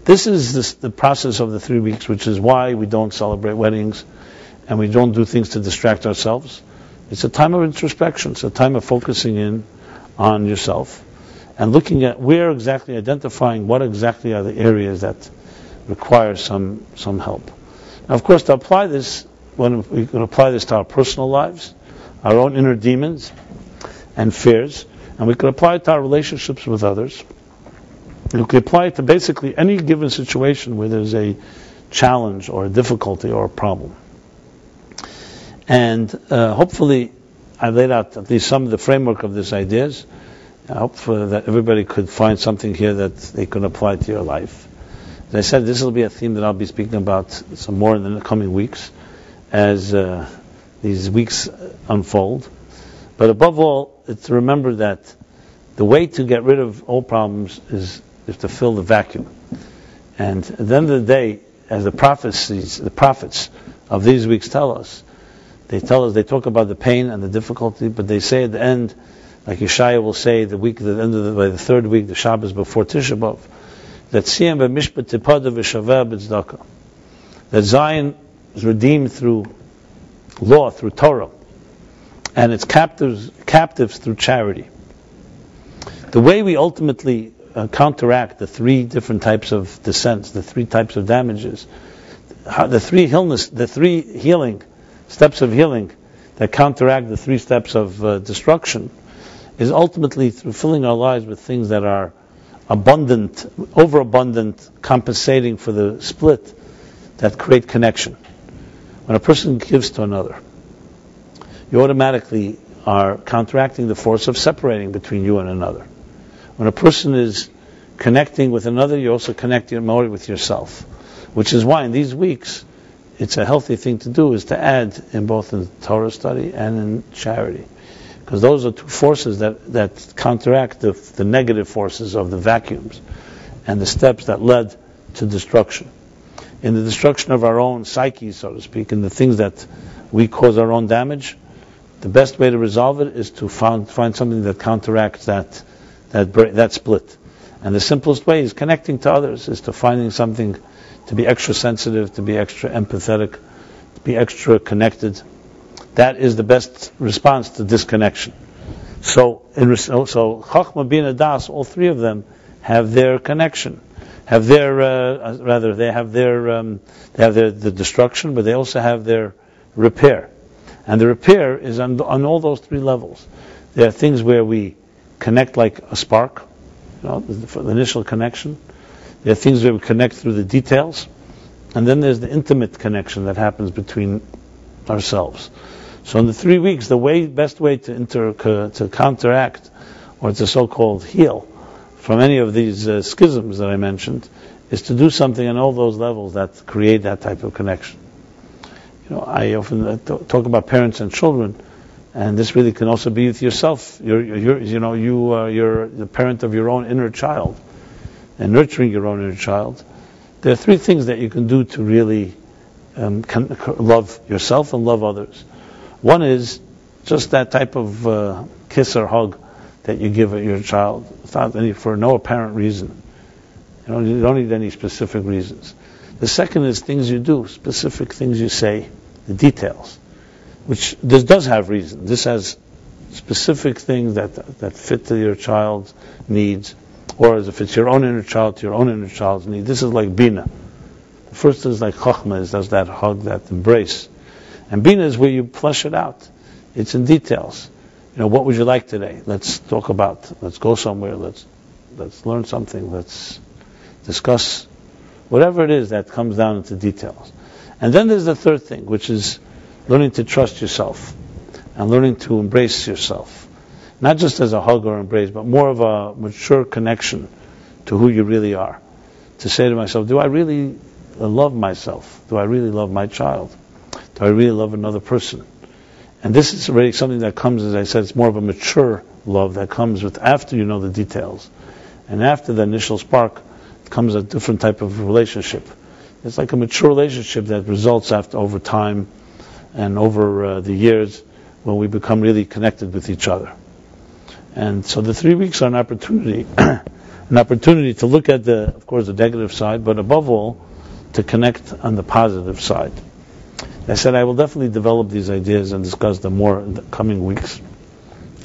This is the process of the 3 weeks, which is why we don't celebrate weddings and we don't do things to distract ourselves. It's a time of introspection. It's a time of focusing in on yourself and looking at where exactly, identifying what exactly are the areas that require some help. Now, of course, to apply this, when we can apply this to our personal lives, our own inner demons and fears, and we can apply it to our relationships with others. We can apply it to basically any given situation where there's a challenge or a difficulty or a problem. And hopefully I laid out at least some of the framework of these ideas. I hope that everybody could find something here that they could apply to your life. As I said, this will be a theme that I'll be speaking about some more in the coming weeks as these weeks unfold. But above all, it's to remember that the way to get rid of all problems is to fill the vacuum. And at the end of the day, as the prophets of these weeks tell us, they talk about the pain and the difficulty, but they say at the end, like Yeshaya will say, by the third week, the Shabbos before Tisha B'Av, that Zion is redeemed through law, through Torah, and its captives through charity. The way we ultimately counteract the 3 different types of descents, the 3 types of damages, the 3 healing steps of healing that counteract the 3 steps of destruction, is ultimately through filling our lives with things that are abundant, overabundant, compensating for the split that create connection. When a person gives to another, you automatically are counteracting the force of separating between you and another. When a person is connecting with another, you're also connecting more with yourself. Which is why in these weeks, it's a healthy thing to do, is to add in both in Torah study and in charity. Because those are 2 forces that counteract the negative forces of the vacuums and the steps that led to destruction. In the destruction of our own psyche, so to speak, and the things that we cause our own damage, the best way to resolve it is to find something that counteracts that split. And the simplest way is connecting to others, is to finding something to be extra sensitive, to be extra empathetic, to be extra connected. That is the best response to disconnection. So Chachma, Bina, Das, all 3 of them have their connection, have their the destruction, but they also have their repair. And the repair is on all those 3 levels. There are things where we connect like a spark, the initial connection. There are things where we connect through the details. And then there's the intimate connection that happens between ourselves. So in the 3 weeks, the best way to counteract or to so-called heal from any of these schisms that I mentioned is to do something on all those levels that create that type of connection. I often talk about parents and children, and this really can also be with yourself. You're the parent of your own inner child, and nurturing your own inner child. There are 3 things that you can do to really love yourself and love others. One is just that type of kiss or hug that you give your child for no apparent reason. You don't need any specific reasons. The second is things you do, specific things you say, the details, which this does have reason. This has specific things that fit to your child's needs, or as if it's your own inner child to your own inner child's need. This is like Bina. The first is like Chachma, does that hug, that embrace. And Bina is where you flesh it out. It's in details. What would you like today? Let's talk about. Let's go somewhere. Let's learn something. Let's discuss whatever it is that comes down into details. And then there's the third thing, which is learning to trust yourself and learning to embrace yourself. Not just as a hug or embrace, but more of a mature connection to who you really are. To say to myself, do I really love myself? Do I really love my child? Do I really love another person? And this is already something that comes, as I said, it's more of a mature love that comes with after you know the details. And after the initial spark comes a different type of relationship. It's like a mature relationship that results over time and over the years when we become really connected with each other. And so the 3 weeks are an opportunity, an opportunity to look at of course, the negative side, but above all, to connect on the positive side. I said I will definitely develop these ideas and discuss them more in the coming weeks.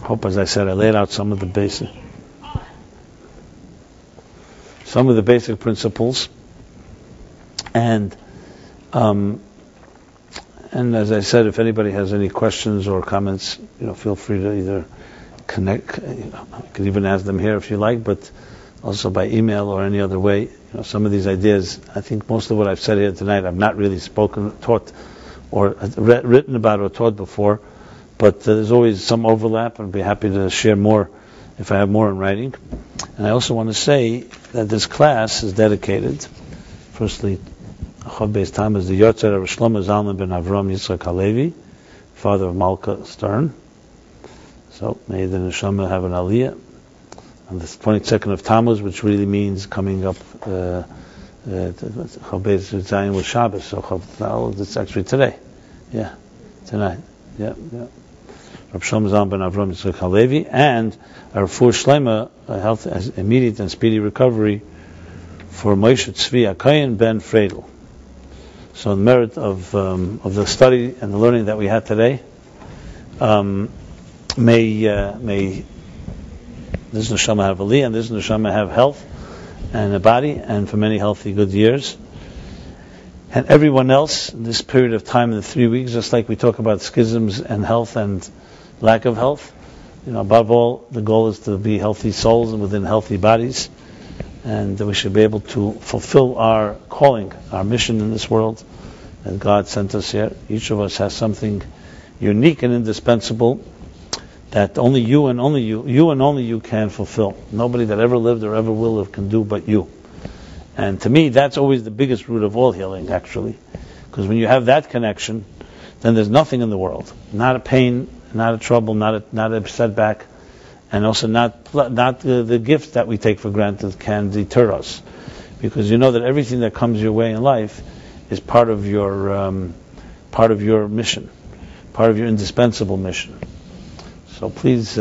Hope, as I said, I laid out some of the basic principles, and as I said, if anybody has any questions or comments, feel free to either connect. You can even ask them here if you like, but also by email or any other way. Some of these ideas, I think most of what I've said here tonight, I've not really taught, or written about or taught before, but there's always some overlap, and I'd be happy to share more if I have more in writing. And I also want to say that this class is dedicated, firstly, Chav Beis Tam is the Yotzer of Shlomo Zalman ben Avram Yitzchak Halevi, father of Malka Stern. So may the neshama have an aliyah on the 22nd of Tammuz, which really means coming up. Chav Beis Zayin was Shabbos, so it's actually today. Yeah, tonight. Yeah. Rab Shlomo Zalman ben Avram Yitzchak Halevi, and our Refuah Shlema, health, immediate and speedy recovery for Moshe Tzvi Akayin ben Freidel. So the merit of the study and the learning that we had today, may this neshama have aliyah, and this neshama have health and a body, and for many healthy, good years. And everyone else in this period of time, in the 3 weeks, just like we talk about schisms and health and lack of health, above all, the goal is to be healthy souls and within healthy bodies, and we should be able to fulfill our calling, our mission in this world that God sent us here. Each of us has something unique and indispensable that only you and only you can fulfill. Nobody that ever lived or ever will live can do but you. And to me, that's always the biggest root of all healing, actually. Because when you have that connection, then there's nothing in the world. Not a pain, not a trouble, not a setback, and also not the gift that we take for granted can deter us. Because you know that everything that comes your way in life is part of your mission, part of your indispensable mission. So please,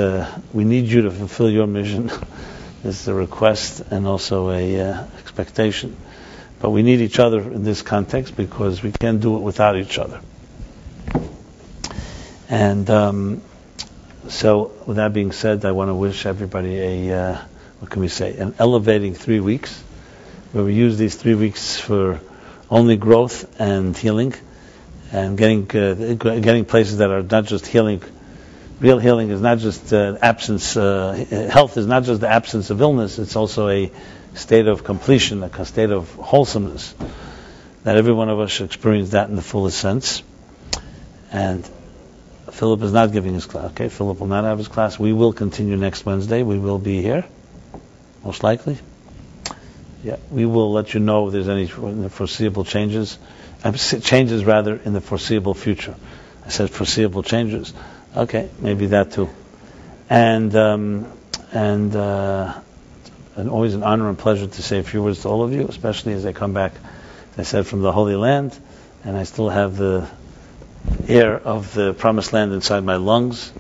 we need you to fulfill your mission. This is a request and also a expectation. But we need each other in this context because we can't do it without each other. And so, with that being said, I want to wish everybody an elevating 3 weeks, where we use these 3 weeks for only growth and healing, and getting places that are not just healing. Real healing is not just absence. Health is not just the absence of illness. It's also a state of completion, a state of wholesomeness. That every one of us should experience that in the fullest sense. And Philip is not giving his class. Okay, Philip will not have his class. We will continue next Wednesday. We will be here, most likely. Yeah, we will let you know if there's any foreseeable changes. Changes rather in the foreseeable future. I said foreseeable changes. Okay, maybe that too. And always an honor and pleasure to say a few words to all of you, especially as I come back, as I said, from the Holy Land, and I still have the air of the Promised Land inside my lungs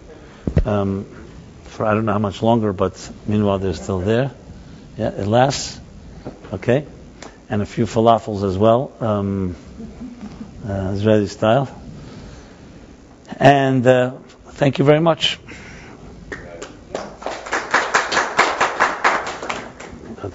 for I don't know how much longer, but meanwhile they're still there. Yeah, it lasts. Okay, and a few falafels as well, Israeli style. And thank you very much. Good.